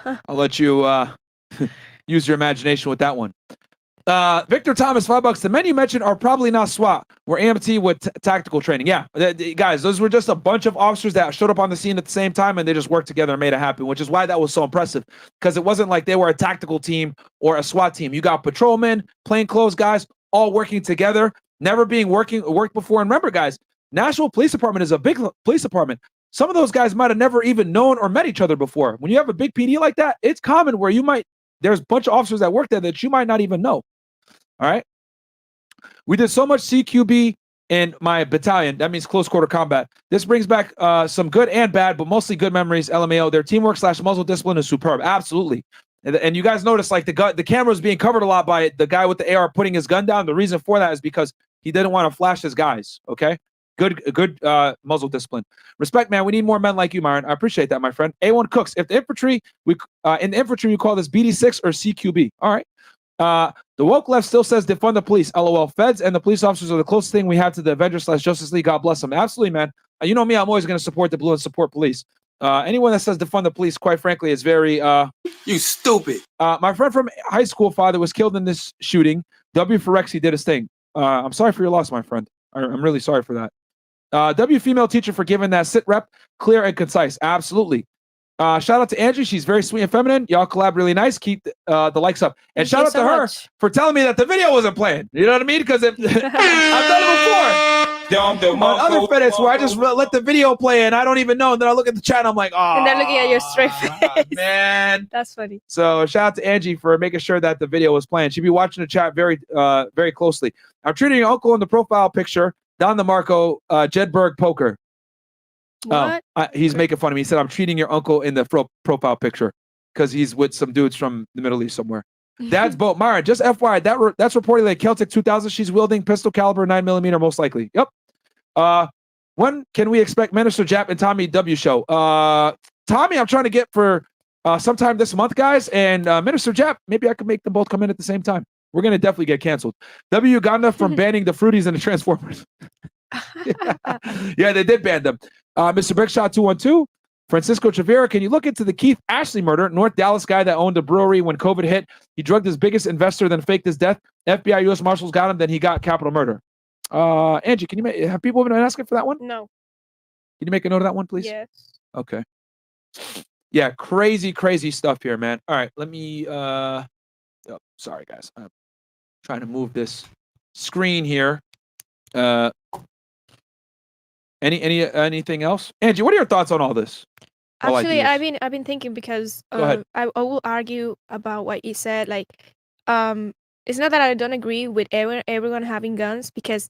I'll let you use your imagination with that one. Victor Thomas, $5. The men you mentioned are probably not SWAT. We're AMT with tactical training. Yeah, guys, those were just a bunch of officers that showed up on the scene at the same time, and they just worked together and made it happen, which is why that was so impressive, because it wasn't like they were a tactical team or a SWAT team. You got patrolmen, plainclothes guys, all working together, never being worked before. And remember, guys, Nashville Police Department is a big police department. Some of those guys might have never even known or met each other before. When you have a big PD like that, it's common where there's a bunch of officers that work there that you might not even know. All right. We did so much CQB in my battalion. That means close quarter combat. This brings back some good and bad, but mostly good memories. LMAO. Their teamwork / muzzle discipline is superb. Absolutely. And you guys notice like the camera was being covered a lot by the guy with the AR putting his gun down. The reason for that is because he didn't want to flash his guys. Okay. Good muzzle discipline. Respect, man. We need more men like you, Myron. I appreciate that, my friend. A1 Cooks. If the infantry, we call this BD6 or CQB. All right. The woke left still says defund the police. LOL. Feds and the police officers are the closest thing we have to the Avengers / Justice League. God bless them. Absolutely, man. You know me. I'm always going to support the blue and support police. Anyone that says defund the police, quite frankly, is very you stupid. My friend from high school father was killed in this shooting. W for Rex, he did his thing. I'm sorry for your loss, my friend. I'm really sorry for that. W female teacher for giving that sit rep clear and concise. Absolutely. Shout out to Angie. She's very sweet and feminine. Y'all collab really nice. Keep the likes up. And shout out to her for telling me that the video wasn't playing. You know what I mean? Because I've done it before. On other FedEx where I just let the video play and I don't even know. And then I look at the chat and I'm like, oh. And they're looking at your straight face. Man. That's funny. So shout out to Angie for making sure that the video was playing. She'd be watching the chat very closely. I'm treating your uncle in the profile picture. Don DeMarco, Jedberg Poker. What? He's making fun of me. He said, I'm treating your uncle in the profile picture because he's with some dudes from the Middle East somewhere. Dad's boat. Myron, just FYI, that's reportedly a Celtic 2000. She's wielding pistol caliber 9mm, most likely. Yep. When can we expect Minister Jap and Tommy W show? Tommy, I'm trying to get for sometime this month, guys. And Minister Jap, maybe I could make them both come in at the same time. We're going to definitely get canceled. W Uganda from banning the Fruities and the Transformers. Yeah, they did ban them. Mr. Brickshot 212, Francisco Chavira, can you look into the Keith Ashley murder? North Dallas guy that owned a brewery when COVID hit. He drugged his biggest investor, then faked his death. FBI, U.S. Marshals got him, then he got capital murder. Angie, can you have people been asking for that one? No. Can you make a note of that one, please? Yes. Okay. Yeah, crazy stuff here, man. All right, let me. Sorry, guys. I'm trying to move this screen here. Anything else? Angie, what are your thoughts on all this? Actually, I've been thinking because I will argue about what you said. Like, it's not that I don't agree with everyone having guns because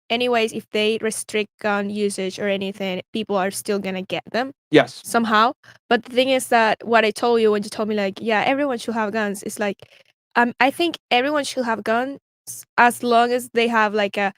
anyways, if they restrict gun usage or anything, people are still gonna get them. Yes. Somehow. But the thing is that what I told you when you told me like, yeah, everyone should have guns. It's like, I think everyone should have guns as long as they have like a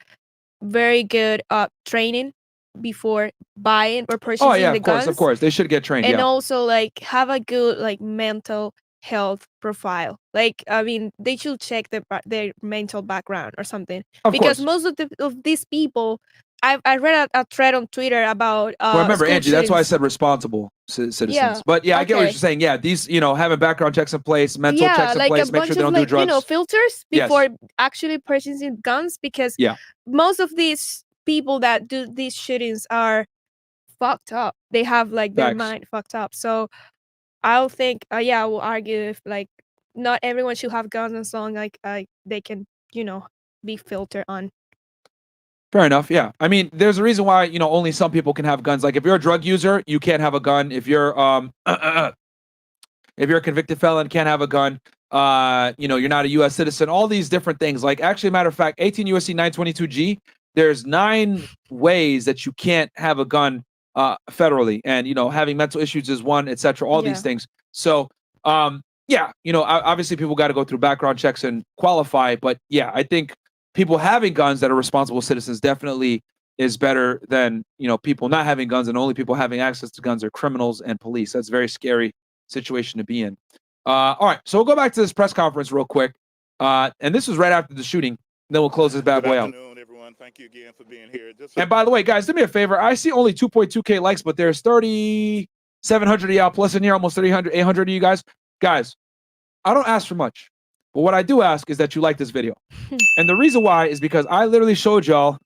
very good training before buying or purchasing the guns. Of course, they should get trained. And also like have a good like mental health profile. Like, I mean, they should check their mental background or something. Because most of these people, I read a thread on Twitter about well, remember, Angie, that's why I said responsible citizens. Yeah. But yeah, I get what you're saying. Yeah, these, having background checks in place, mental checks in like place, a make bunch sure they of don't do drugs. Filters before actually purchasing guns, because most of these people that do these shootings are fucked up. They have like their mind fucked up. So I'll think, I will argue if like not everyone should have guns as long like they can, be filtered on. Fair enough. Yeah. I mean, there's a reason why, only some people can have guns. Like if you're a drug user, you can't have a gun. If you're if you're a convicted felon, can't have a gun. You're not a U.S. citizen. All these different things. Like, actually, matter of fact, 18 U.S.C. 922G there's 9 ways that you can't have a gun federally, and having mental issues is one, etc. All these things. So obviously people got to go through background checks and qualify, but yeah, I think people having guns that are responsible citizens definitely is better than people not having guns, and only people having access to guns are criminals and police. That's a very scary situation to be in. All right, so we'll go back to this press conference real quick, and this was right after the shooting. Then we'll close this bad boy out. Thank you again for being here. And by the way, guys, do me a favor. I see only 2.2K likes, but there's 3,700 of y'all plus in here, almost 300, 800 of you guys. Guys, I don't ask for much, but what I do ask is that you like this video. And the reason why is because I literally showed y'all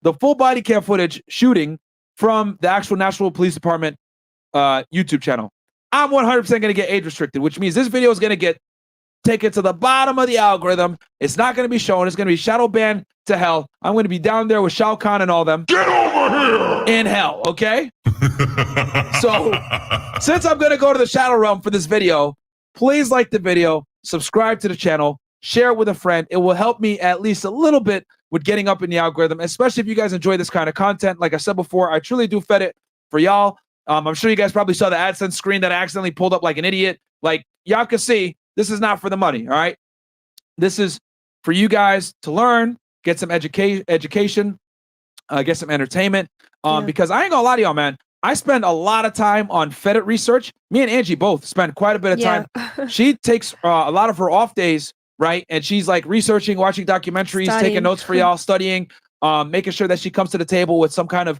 the full body cam footage shooting from the actual Nashville Police Department YouTube channel. I'm 100% going to get age restricted, which means this video is going to get taken to the bottom of the algorithm. It's not going to be shown. It's going to be shadow banned to hell. I'm going to be down there with Shao Kahn and all them. Get over here! In hell, okay? So, since I'm going to go to the shadow realm for this video, please like the video, subscribe to the channel, share it with a friend. It will help me at least a little bit with getting up in the algorithm, especially if you guys enjoy this kind of content. Like I said before, I truly do fed it for y'all. I'm sure you guys probably saw the AdSense screen that I accidentally pulled up like an idiot. Like, y'all can see, this is not for the money, all right? This is for you guys to learn, get some education, get some entertainment. Because I ain't gonna lie to y'all, man. I spend a lot of time on Fedit research. Me and Angie both spend quite a bit of time. She takes a lot of her off days, right? And she's like researching, watching documentaries, taking notes for y'all, studying, making sure that she comes to the table with some kind of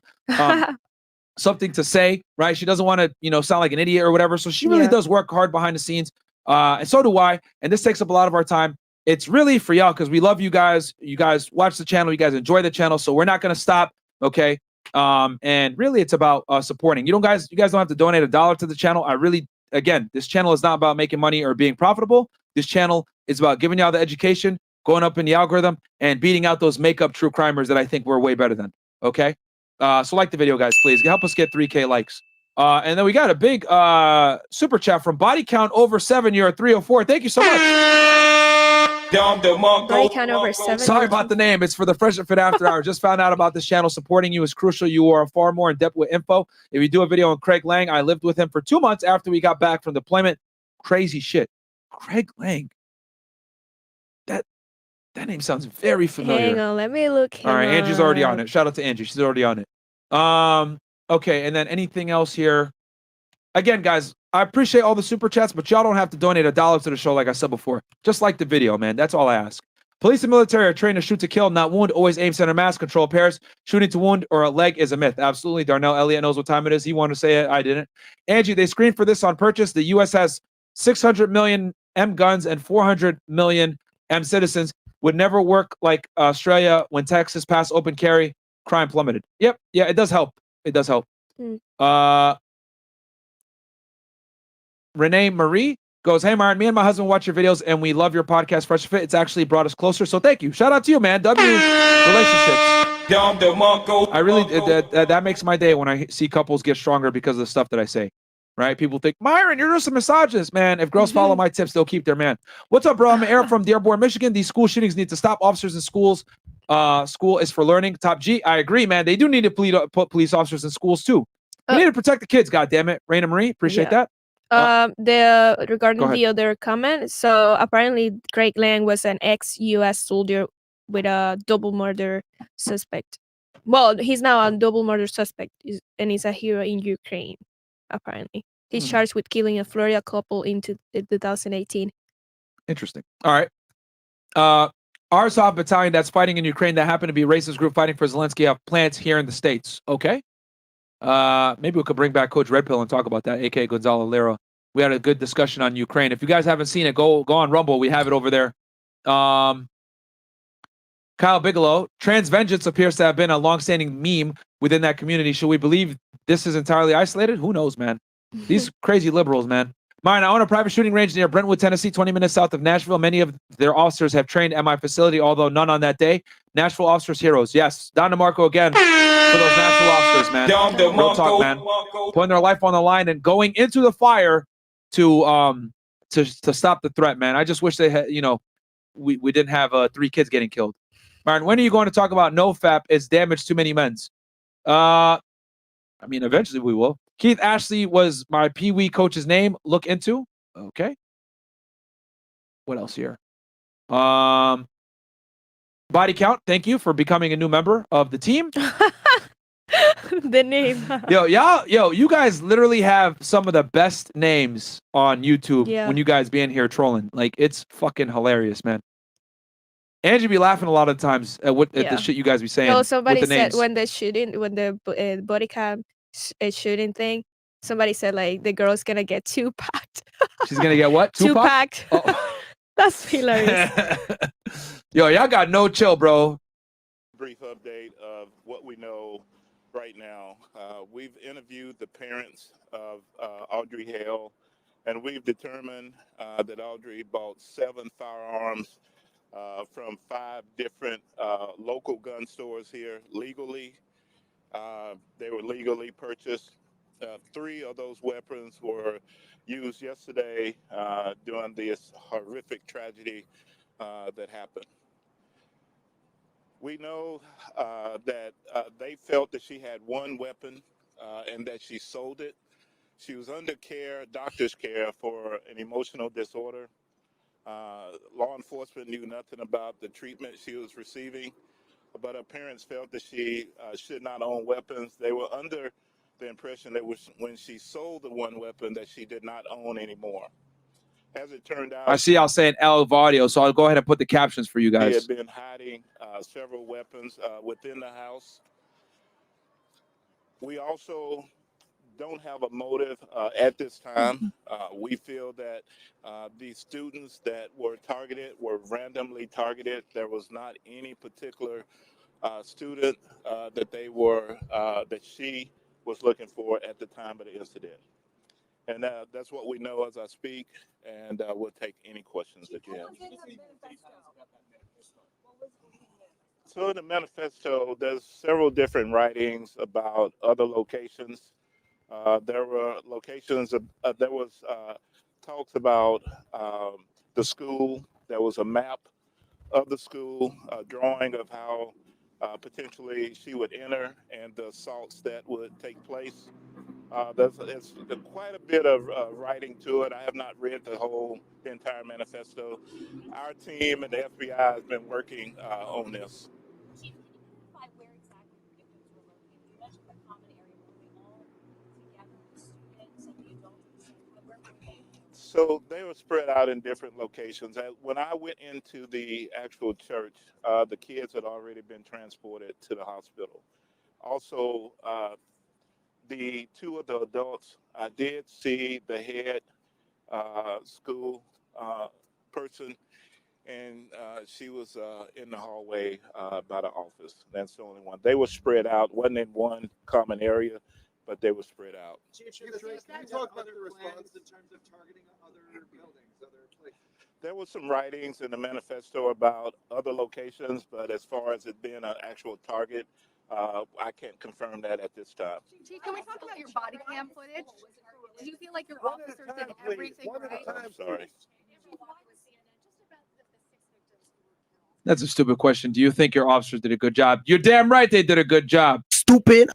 something to say, right? She doesn't want to, sound like an idiot or whatever. So she really does work hard behind the scenes. And so do I. And this takes up a lot of our time. It's really for y'all because we love you guys. You guys watch the channel. You guys enjoy the channel. So we're not going to stop. Okay. And really it's about supporting. You guys don't have to donate $1 to the channel. Again, this channel is not about making money or being profitable. This channel is about giving y'all the education, going up in the algorithm, and beating out those makeup true crimers that I think we're way better than. Okay. So like the video, guys, please. Help us get 3K likes. And then we got a big super chat from Body Count Over 7. You're at 304. Thank you so much. Body Count Over 7. Sorry about the name. It's for the Fresh and Fit After Hour. Just found out about this channel. Supporting you is crucial. You are far more in depth with info. If you do a video on Craig Lang, I lived with him for 2 months after we got back from deployment. Crazy shit. Craig Lang. That name sounds very familiar. Hang on, let me look. All right, Angie's already on it. Shout out to Angie. She's already on it. Okay, and then anything else here? Again, guys, I appreciate all the super chats, but y'all don't have to donate $1 to the show, like I said before. Just like the video, man. That's all I ask. Police and military are trained to shoot to kill, not wound. Always aim center mass control pairs. Shooting to wound or a leg is a myth. Absolutely. Darnell Elliott knows what time it is. He wanted to say it. I didn't. Angie, they screened for this on purchase. The U.S. has 600 million M guns and 400 million M citizens. Would never work like Australia when Texas passed open carry. Crime plummeted. Yep. Yeah, it does help. It does help. Renee Marie goes, hey, Myron, me and my husband watch your videos and we love your podcast, Fresh Fit. It's actually brought us closer. So thank you. Shout out to you, man. Relationships. I really, that makes my day when I see couples get stronger because of the stuff that I say. Right? People think, Myron, you're just a misogynist, man. If girls follow my tips, they'll keep their man. What's up, bro? I'm Eric from Dearborn, Michigan. These school shootings need to stop. Officers in schools. School is for learning. Top G. I agree, man. They do need to put police officers in schools too. We need to protect the kids. God damn it, Raina Marie. Appreciate that. Regarding the other comment. So apparently, Craig Lang was an ex-U.S. soldier with a double murder suspect. Well, he's now a double murder suspect, and he's a hero in Ukraine. Apparently, he's charged with killing a Florida couple in 2018. Interesting. All right. Arsov battalion that's fighting in Ukraine that happened to be a racist group fighting for Zelensky have plants here in the States. Okay. Maybe we could bring back Coach Red Pill and talk about that, aka Gonzalo Lero. We had a good discussion on Ukraine. If you guys haven't seen it, go on Rumble. We have it over there. Kyle Bigelow, trans vengeance appears to have been a long-standing meme within that community. Should we believe this is entirely isolated? Who knows, man? These crazy liberals, man. Mine, I own a private shooting range near Brentwood, Tennessee, 20 minutes south of Nashville. Many of their officers have trained at my facility, although none on that day. Nashville officers heroes. Yes, Don DeMarco again for those Nashville officers, man. Real talk, man. Putting their life on the line and going into the fire to stop the threat, man. I just wish they had, we didn't have 3 kids getting killed. Myron, when are you going to talk about NoFap? It's damaged too many men's. I mean, eventually we will. Keith Ashley was my Pee Wee coach's name. Look into. Okay. What else here? Body Count. Thank you for becoming a new member of the team. The name. Yo, you guys literally have some of the best names on YouTube when you guys be in here trolling. Like, it's fucking hilarious, man. Angie be laughing a lot of times at the shit you guys be saying. No, somebody with the said names. when the Bodycam shooting thing, somebody said like the girl's gonna get 2-packed. She's gonna get what? 2-packed. Oh. That's hilarious. Yo, y'all got no chill, bro. Brief update of what we know right now. We've interviewed the parents of Audrey Hale, and we've determined that Audrey bought 7 firearms from 5 different local gun stores here legally. They were legally purchased. 3 of those weapons were used yesterday during this horrific tragedy that happened. We know that they felt that she had 1 weapon and that she sold it. She was under care, doctor's care, for an emotional disorder. Law enforcement knew nothing about the treatment she was receiving, but her parents felt that she should not own weapons. They were under the impression that when she sold the 1 weapon that she did not own anymore. As it turned out, I see y'all saying El Vardio, so I'll go ahead and put the captions for you she guys. had been hiding several weapons within the house. We also don't have a motive at this time. We feel that these students that were targeted were randomly targeted. There was not any particular student that she was looking for at the time of the incident. And that's what we know as I speak, and we'll take any questions that you have. So in the manifesto, there's several different writings about other locations. There were locations, there was talks about the school. There was a map of the school, a drawing of how potentially she would enter and the assaults that would take place. There's quite a bit of writing to it. I have not read the entire manifesto. Our team and the FBI has been working on this. So they were spread out in different locations. When I went into the actual church, the kids had already been transported to the hospital. Also, the 2 of the adults, I did see the head school person, and she was in the hallway by the office. That's the only one. They were spread out, wasn't in one common area, but they were spread out. Chief, can you talk about the response in terms of targeting other buildings, other places? There was some writings in the manifesto about other locations, but as far as it being an actual target, I can't confirm that at this time. Chief, can we talk about your body cam footage? Do you feel like your officers did everything right? I'm sorry. That's a stupid question. Do you think your officers did a good job? You're damn right they did a good job. Stupid.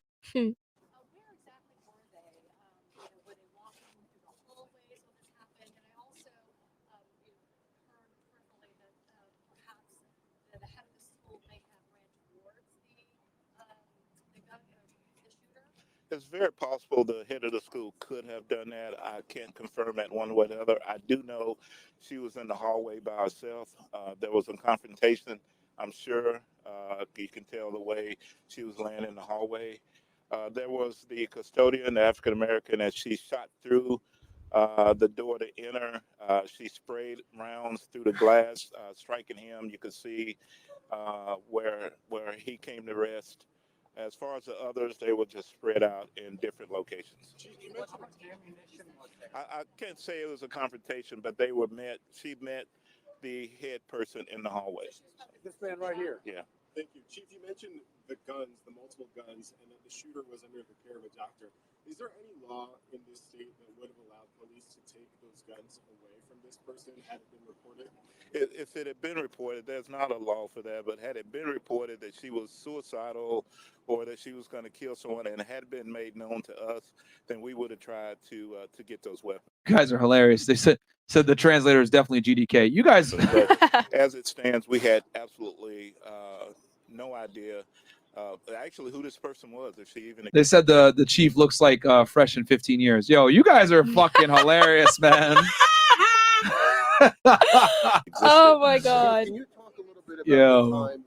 It's very possible the head of the school could have done that. I can't confirm that one way or the other. I do know she was in the hallway by herself. There was a confrontation, I'm sure. You can tell the way she was laying in the hallway. There was the custodian, the African-American, as she shot through the door to enter. She sprayed rounds through the glass, striking him. You could see where he came to rest. As far as the others, they were just spread out in different locations. I can't say it was a confrontation, but she met the head person in the hallway. This man right here. Yeah. Thank you. Chief, you mentioned the guns, the multiple guns, and that the shooter was under the care of a doctor. Is there any law in this state that would have allowed police to take those guns away from this person had it been reported? If it had been reported, there's not a law for that, but had it been reported that she was suicidal or that she was going to kill someone and had been made known to us, then we would have tried to get those weapons. You guys are hilarious. They said the translator is definitely GDK. You guys. But as it stands, we had absolutely no idea actually who this person was, if she even. They said the chief looks like fresh in 15 years. Yo, you guys are fucking hilarious, man. Oh my god. Can you talk a little bit about Yo. the time?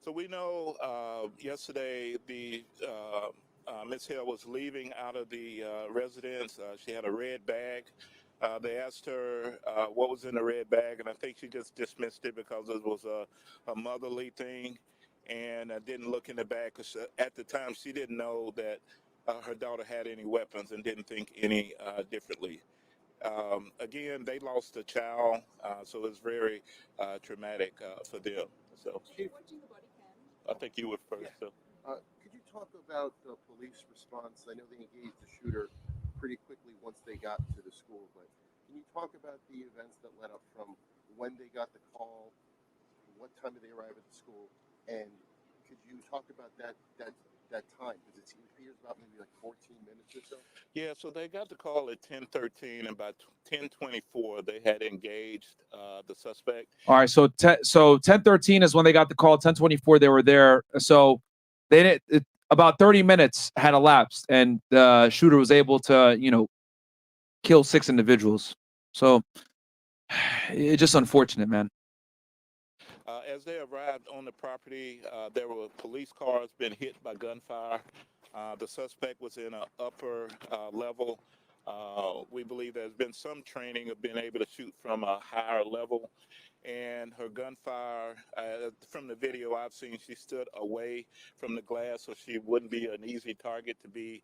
So we know yesterday the Ms. Hale was leaving out of the residence. She had a red bag. They asked her what was in the red bag, and I think she just dismissed it because it was a motherly thing, and didn't look in the bag because at the time she didn't know that her daughter had any weapons and didn't think any differently. Again, they lost a child, so it's very traumatic for them. So I think you were first. So. Could you talk about the police response? I know they engaged the shooter pretty quickly once they got to the school, but can you talk about the events that led up from when they got the call, what time did they arrive at the school, and could you talk about that time? Because it appears about maybe like 14 minutes or so. Yeah, so they got the call at 10:13, and by 10:24 they had engaged the suspect. All right, so 10:13 is when they got the call. 10:24 they were there. So they didn't. About 30 minutes had elapsed, and the shooter was able to, kill 6 individuals. So it's just unfortunate, man. As they arrived on the property, there were police cars been hit by gunfire. The suspect was in an upper level. We believe there's been some training of being able to shoot from a higher level. And her gunfire, from the video I've seen, she stood away from the glass so she wouldn't be an easy target to be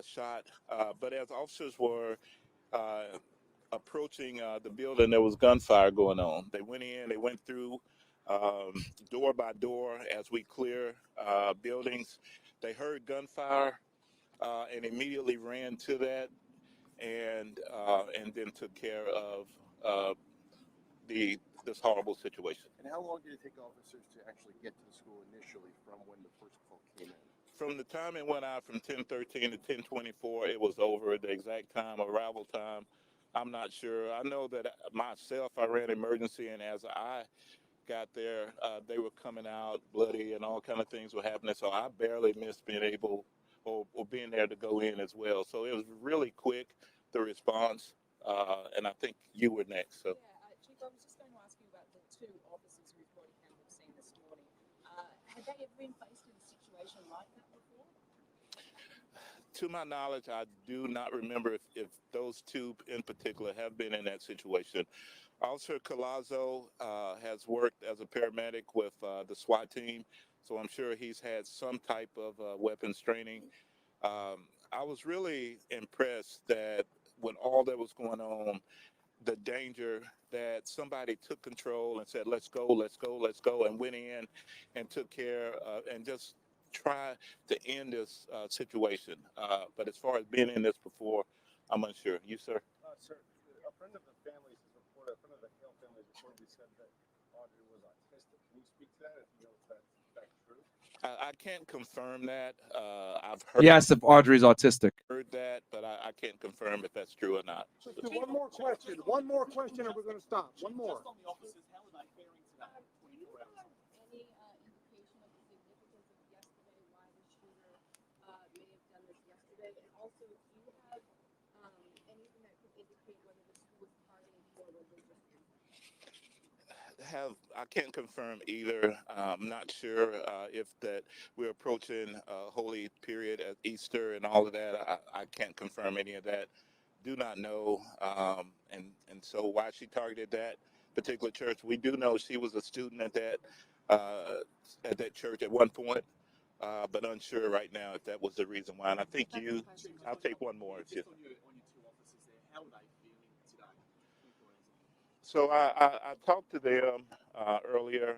shot. But as officers were approaching the building, there was gunfire going on. They went in, they went through door by door as we clear buildings. They heard gunfire and immediately ran to that and then took care of this horrible situation. And how long did it take officers to actually get to the school initially from when the first call came in? From the time it went out from 10:13 to 10:24, it was over. The exact time, arrival time, I'm not sure. I know that myself, I ran emergency, and as I got there, they were coming out bloody and all kind of things were happening. So I barely missed being able or being there to go in as well. So it was really quick, the response, and I think you were next. So. Yeah, Chief, I was just going to ask you about the 2 officers whose body cam we've seen this morning. Had they ever been faced with a situation like that before? To my knowledge, I do not remember if those 2 in particular have been in that situation. Officer Collazo has worked as a paramedic with the SWAT team, so I'm sure he's had some type of weapons training. I was really impressed that when all that was going on, the danger that somebody took control and said, let's go, and went in and took care and just try to end this situation. But as far as being in this before, I'm unsure. You, sir? Sir, a friend of the family's reported, a friend of the Hale family reportedly said that Audrey was autistic. Can you speak to that if you know if that's true? I can't confirm that. I've heard. He asked if Audrey's autistic. Heard that, but I can't confirm if that's true or not. Let's do one more question, and we're going to stop. One more. Just on the officers, how are they faring today? 24 hours. Any indication of the significance of yesterday, why the shooter may have done this yesterday? And also, do you have anything that could indicate whether the school was targeting for religious reasons? I can't confirm either. I'm not sure if that we're approaching a holy period at Easter and all of that. I can't confirm any of that. Do not know. And so why she targeted that particular church, we do know she was a student at that church at one point, but unsure right now if that was the reason why. And I think I'll take one more. If you. So I talked to them earlier,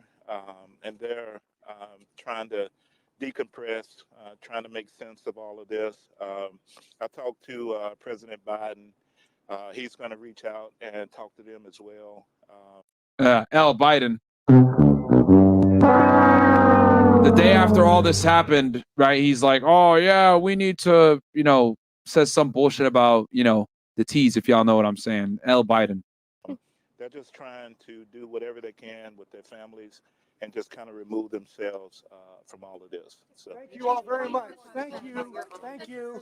and they're trying to decompress, trying to make sense of all of this. I talked to President Biden. He's going to reach out and talk to them as well. L. Biden. The day after all this happened, right? He's like, "Oh yeah, we need to," says some bullshit about, the T's, if y'all know what I'm saying. L. Biden. They're just trying to do whatever they can with their families and just kind of remove themselves from all of this. So. Thank you all very much. Thank you. Thank you.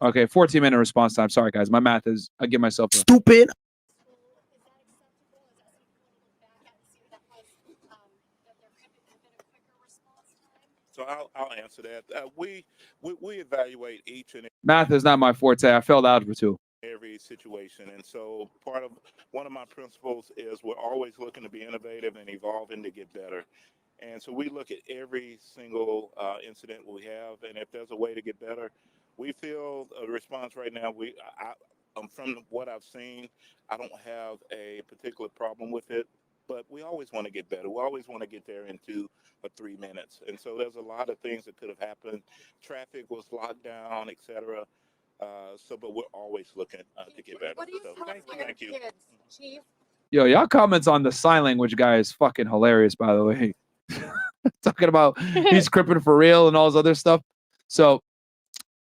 Okay, 14-minute response time. Sorry, guys. My math is, I give myself a... Stupid. So I'll answer that. We evaluate each and Math is not my forte. I failed algebra too. every situation, and so one of my principles is we're always looking to be innovative and evolving to get better. And so we look at every single incident we have, and if there's a way to get better, we feel a response right now. From what I've seen, I don't have a particular problem with it, but we always want to get better. We always want to get there in 2 or 3 minutes. And so there's a lot of things that could have happened. Traffic was locked down, etc. But we're always looking to get better. So, thank you. Chief? Yo, y'all comments on the sign language guy is fucking hilarious, by the way. Talking about he's cripping for real and all this other stuff. So,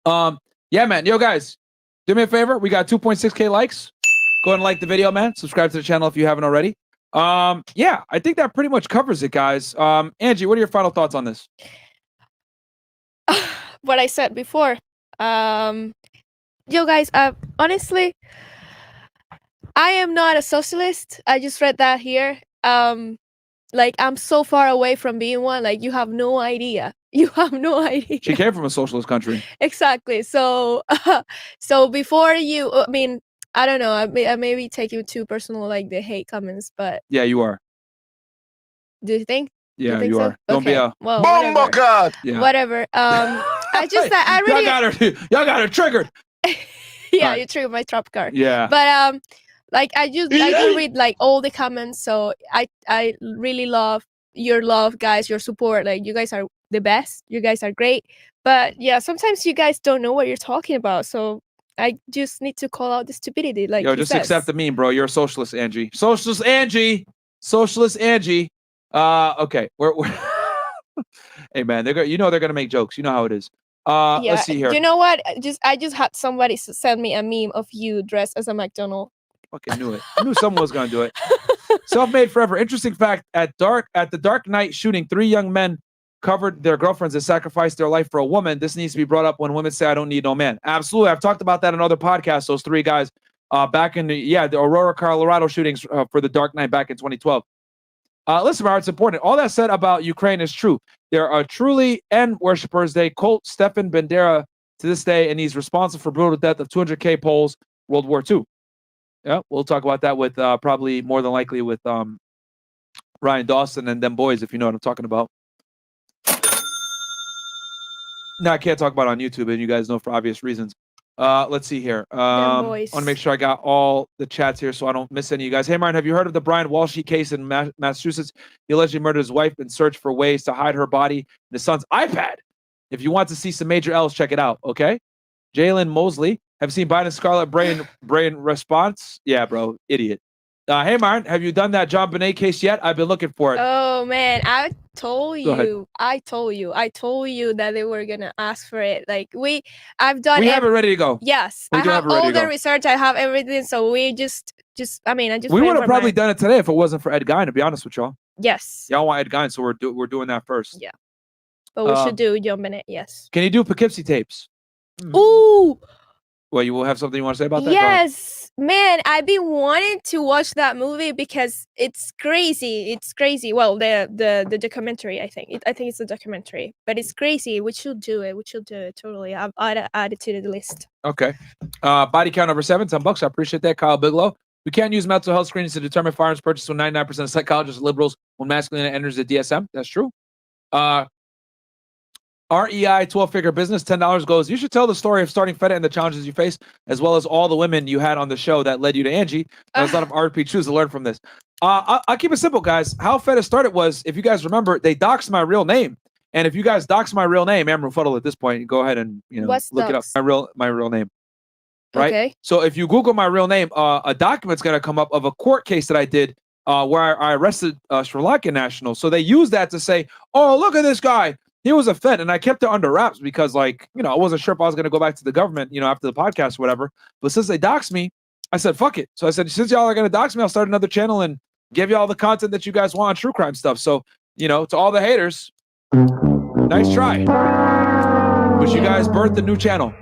yeah, man. Yo, guys, do me a favor. We got 2.6K likes. Go ahead and like the video, man. Subscribe to the channel if you haven't already. Yeah, I think that pretty much covers it, guys. Angie, what are your final thoughts on this? What I said before. Yo, guys, honestly, I am not a socialist. I just read that here. Like, I'm so far away from being one. Like, you have no idea. You have no idea. She came from a socialist country. Exactly. So, so before you, I mean, I don't know. I may be taking too personal, like the hate comments, but Yeah, you are. do you think? Yeah, think you so? are. Don't be Okay, a well, Bombo whatever. God. Yeah. Whatever. I just, I really, y'all got her triggered. yeah, Alright. you triggered my trap card. Yeah. But like I do read like all the comments, so I really love your love, guys, your support. Like, you guys are the best. You guys are great. But yeah, sometimes you guys don't know what you're talking about, so I just need to call out the stupidity. Like, Yo, he just says. accept the meme, bro. You're a socialist, Angie. Socialist Angie. Socialist Angie. Okay. We're hey, man, they're gonna make jokes. You know how it is. Yeah, Let's see here. you know what? I just had somebody send me a meme of you dressed as a McDonald's. Fucking knew it. I knew someone was gonna do it. Self-made forever. Interesting fact: at the Dark Knight shooting, 3 young men covered their girlfriends and sacrificed their life for a woman. This needs to be brought up when women say, "I don't need no man." Absolutely, I've talked about that in other podcasts. Those 3 guys, back in the Aurora, Colorado shootings for the Dark Knight back in 2012. Listen, it's important. All that said about Ukraine is true. There are truly N worshippers. They quote Stefan Bandera to this day, and he's responsible for brutal death of 200K Poles, World War II. Yeah, we'll talk about that with probably more than likely with Ryan Dawson and them boys, if you know what I'm talking about. No, I can't talk about it on YouTube, and you guys know for obvious reasons. Let's see here. I want to make sure I got all the chats here so I don't miss any of you guys. Hey, Myron, have you heard of the Brian Walshy case in Massachusetts? He allegedly murdered his wife and searched for ways to hide her body in his son's iPad. If you want to see some major L's, check it out, okay? Jalen Mosley, have you seen Biden's Scarlet brain response? Yeah, bro, idiot. Hey, Myron, have you done that John Bonet case yet? I've been looking for it. Oh man, I told Go ahead. you that they were gonna ask for it. Like we have We have it ready to go. Yes, We I do have have it ready all to the go. research. I have everything. So we just I mean, I just We wait would have for probably my- done it today if it wasn't for Ed Gein, to be honest with y'all. Yes. Y'all want Ed Gein, so we're doing that first. Yeah. But we should do John Bennett. Yes. Can you do Poughkeepsie tapes? Ooh. Well, you will have something you want to say about that? Go ahead. Yes, man, I've been wanting to watch that movie because it's crazy. It's crazy. Well, the documentary, I think it's a documentary, but it's crazy. We should do it. We should do it totally. I've added to the list. Okay. Body count over 7, $10. I appreciate that, Kyle Bigelow. We can't use mental health screenings to determine firearms purchase when 99% of psychologists are liberals when masculine enters the DSM. That's true. REI 12-figure business, $10 goes. You should tell the story of starting Feta and the challenges you faced, as well as all the women you had on the show that led you to Angie. There's a lot of RP choose to learn from this. I'll keep it simple, guys. How Feta started was, if you guys remember, they doxed my real name. And if you guys dox my real name, Amber Fuddle, at this point, go ahead and look it up. My real name. Right? Okay. So if you Google my real name, a document's gonna come up of a court case that I did where I arrested Sri Lankan nationals. So they used that to say, oh, look at this guy. He was a Fed, and I kept it under wraps because, like, I wasn't sure if I was going to go back to the government, after the podcast or whatever. But since they doxed me, I said, fuck it. So I said, since y'all are going to dox me, I'll start another channel and give y'all the content that you guys want on true crime stuff. So, to all the haters, nice try. But you guys birthed a new channel.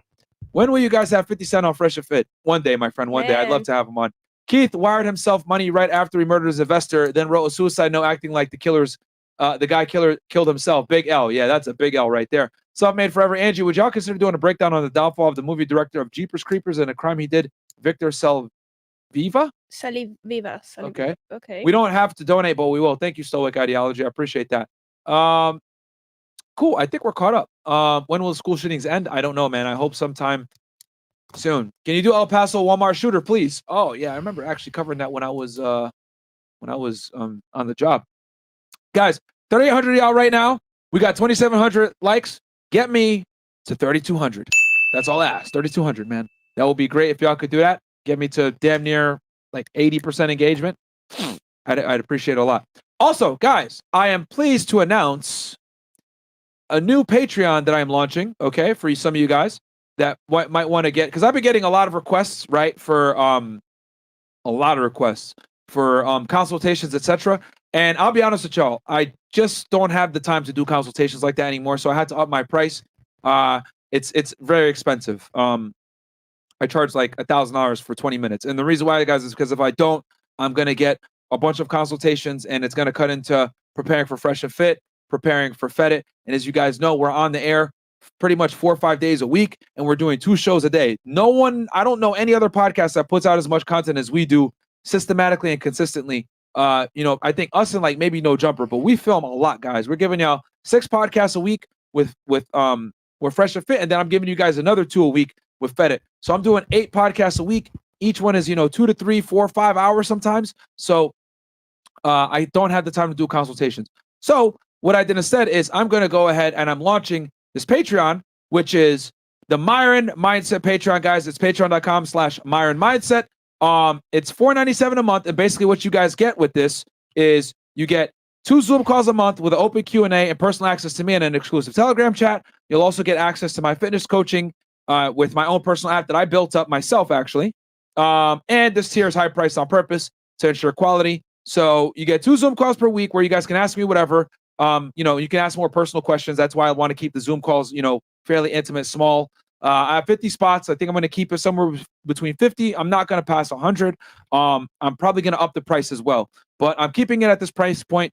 When will you guys have 50 Cent on Fresh and Fit? One day, my friend, one day. I'd love to have him on. Keith wired himself money right after he murdered his investor, then wrote a suicide note acting like the guy killed himself. Big L. Yeah, that's a big L right there. Self-made forever. Angie, would y'all consider doing a breakdown on the downfall of the movie director of Jeepers Creepers and a crime he did, Victor Salviva? Saliviva. Okay. Okay. We don't have to donate, but we will. Thank you, Stoic Ideology. I appreciate that. Cool. I think we're caught up. When will the school shootings end? I don't know, man. I hope sometime soon. Can you do El Paso Walmart shooter, please? Oh yeah, I remember actually covering that when I was on the job. Guys, 3,800 y'all right now. We got 2,700 likes. Get me to 3,200. That's all I ask. 3,200, man. That would be great if y'all could do that. Get me to damn near like 80% engagement. I'd appreciate it a lot. Also, guys, I am pleased to announce a new Patreon that I'm launching, okay, for some of you guys that might want to get, because I've been getting a lot of requests, right, for consultations, etc. And I'll be honest with y'all, I just don't have the time to do consultations like that anymore. So I had to up my price. It's very expensive. I charge like $1,000 for 20 minutes. And the reason why, guys, is because if I don't, I'm going to get a bunch of consultations and it's going to cut into preparing for Fresh and Fit, preparing for Fed It. And as you guys know, we're on the air pretty much 4 or 5 days a week and we're doing 2 shows a day. I don't know any other podcast that puts out as much content as we do systematically and consistently. I think us and like maybe No Jumper, but we film a lot, guys. We're giving y'all 6 podcasts a week with Fresh and Fit, and then I'm giving you guys another 2 a week with Fed It. So I'm doing 8 podcasts a week. Each one is 2 to 3, 4, 5 hours sometimes. So I don't have the time to do consultations. So what I did instead is I'm going to go ahead and I'm launching this Patreon, which is the Myron Mindset Patreon, guys. It's patreon.com/Myron Mindset. It's $4.97 a month, and basically what you guys get with this is you get 2 Zoom calls a month with an open Q&A and personal access to me and an exclusive Telegram chat. You'll also get access to my fitness coaching with my own personal app that I built up myself, actually. And this tier is high priced on purpose to ensure quality. So you get 2 Zoom calls per week where you guys can ask me whatever. You can ask more personal questions. That's why I want to keep the Zoom calls, fairly intimate, small. I have 50 spots. I think I'm going to keep it somewhere between 50. I'm not going to pass 100. I'm probably going to up the price as well, but I'm keeping it at this price point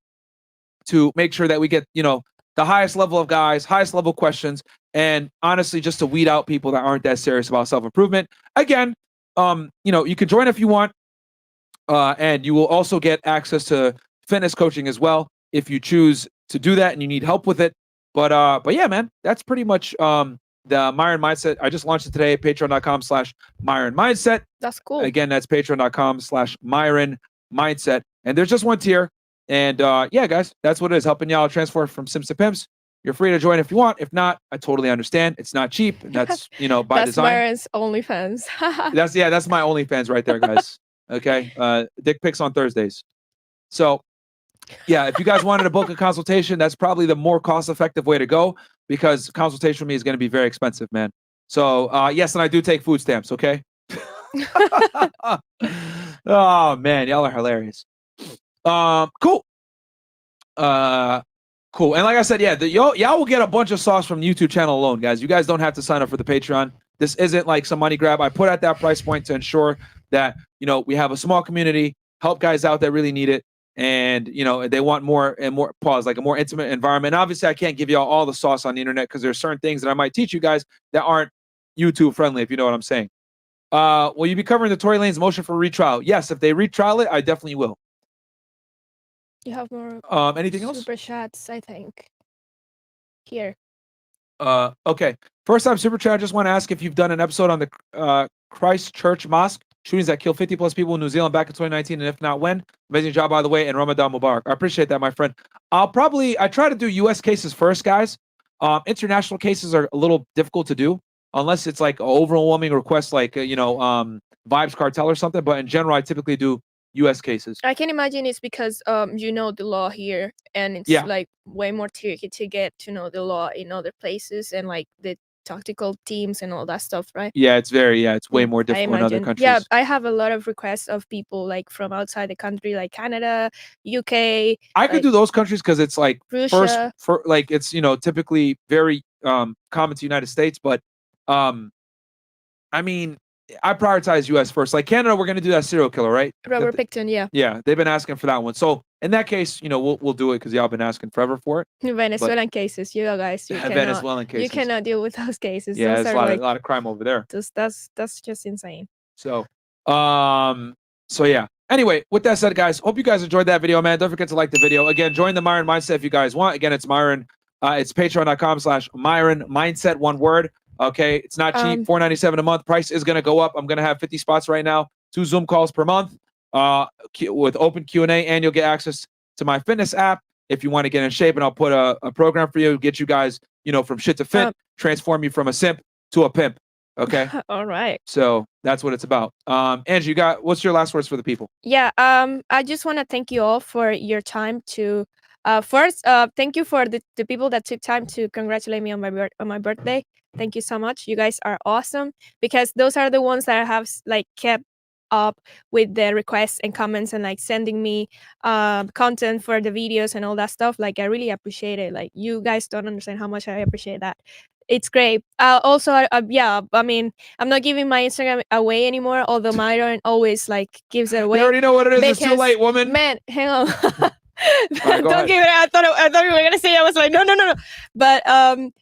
to make sure that we get, the highest level of guys, highest level questions, and honestly, just to weed out people that aren't that serious about self-improvement. Again, you can join if you want, and you will also get access to fitness coaching as well if you choose to do that and you need help with it. But yeah, man, that's pretty much the Myron Mindset. I just launched it today, patreon.com/Myron Mindset. That's cool. Again, that's patreon.com/Myron Mindset. And there's just 1 tier. And yeah, guys, that's what it is. Helping y'all transfer from Sims to Pimps. You're free to join if you want. If not, I totally understand. It's not cheap. And that's, by that's design. Myron's OnlyFans. That's my OnlyFans right there, guys. Okay. Dick pics on Thursdays. So yeah, if you guys wanted to book a consultation, that's probably the more cost-effective way to go because consultation with me is going to be very expensive, man. So yes, and I do take food stamps, okay? Oh man, y'all are hilarious. Cool. Cool. And like I said, yeah, y'all will get a bunch of sauce from the YouTube channel alone, guys. You guys don't have to sign up for the Patreon. This isn't like some money grab. I put at that price point to ensure that, we have a small community, help guys out that really need it. And, they want more and more like a more intimate environment. And obviously I can't give y'all all the sauce on the internet because there's certain things that I might teach you guys that aren't YouTube friendly, if you know what I'm saying. Will you be covering the Tory Lanez motion for retrial? Yes, if they retrial it, I definitely will. You have more anything else? Superchats, I think. Here. Okay. First time super chat. I just want to ask if you've done an episode on the Christchurch Mosque shootings that killed 50 plus people in New Zealand back in 2019, and if not, when? Amazing job, by the way, and Ramadan Mubarak. I appreciate that, my friend. I try to do U.S. cases first, guys. International cases are a little difficult to do unless it's like an overwhelming request, like Vibes Cartel or something. But in general, I typically do U.S. cases. I can imagine it's because you know the law here, and it's like way more tricky to get to know the law in other places, and like the tactical teams and all that stuff, right? Yeah, it's way more difficult in other countries. Yeah, I have a lot of requests of people like from outside the country, like Canada, UK. I could do those countries because it's like Russia. it's typically very common to United States, but I mean, I prioritize U.S. first. Like Canada, we're gonna do that serial killer, right? Robert Picton, yeah. Yeah, they've been asking for that one. So in that case, we'll do it because y'all been asking forever for it. Venezuelan cases, guys, Venezuelan cases. You cannot deal with those cases. Yeah, those there's a lot of crime over there. That's just insane. So yeah. Anyway, with that said, guys, hope you guys enjoyed that video, man. Don't forget to like the video. Again, join the Myron Mindset if you guys want. Again, it's Myron. It's patreon.com/Myron Mindset, one word. Okay, it's not cheap. $4.97 a month. Price is gonna go up. I'm gonna have 50 spots right now. 2 Zoom calls per month. With open Q&A, and you'll get access to my fitness app if you want to get in shape, and I'll put a program for you, get you guys, from shit to fit, transform you from a simp to a pimp. Okay. All right. So that's what it's about. Angie, what's your last words for the people? Yeah. I just want to thank you all for your time to. First, thank you for the people that took time to congratulate me on my birthday. Thank you so much. You guys are awesome, because those are the ones that I have like kept up with the requests and comments and like sending me content for the videos and all that stuff. Like I really appreciate it. Like you guys don't understand how much I appreciate that. It's great. Also, I mean, I'm not giving my Instagram away anymore, although Myron always like gives it away. You already know what it is. It's too late, woman. Man, hang on. Right, don't give it. I thought you were gonna say. I was like, no. But I'm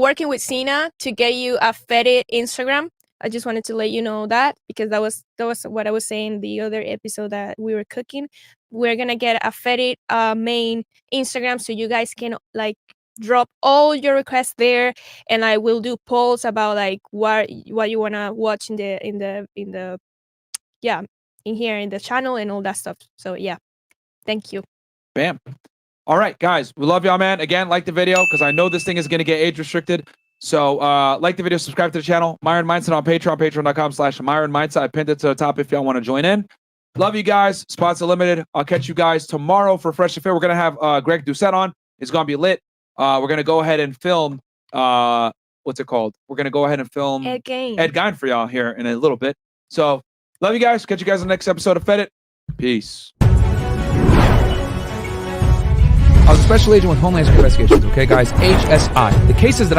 working with Sina to get you a fetid Instagram. I just wanted to let you know that, because that was what I was saying the other episode that we were cooking. We're gonna get a fetid main Instagram, so you guys can like drop all your requests there, and I will do polls about like what you wanna watch in here in the channel and all that stuff. So yeah, thank you. Bam. All right, guys, we love y'all, man. Again, like the video, because I know this thing is gonna get age restricted. So like the video, subscribe to the channel. Myron Mindset on Patreon, patreon.com/Myron Mindset. I pinned it to the top if y'all want to join in. Love you guys. Spots are limited. I'll catch you guys tomorrow for Fresh Affair. We're gonna have Greg Doucette on. It's gonna be lit. We're gonna go ahead and film what's it called? We're gonna go ahead and film Ed Gein for y'all here in a little bit. So love you guys. Catch you guys on the next episode of Fed It. Peace. I was a special agent with Homeland Security Investigations, okay, guys? HSI. The cases that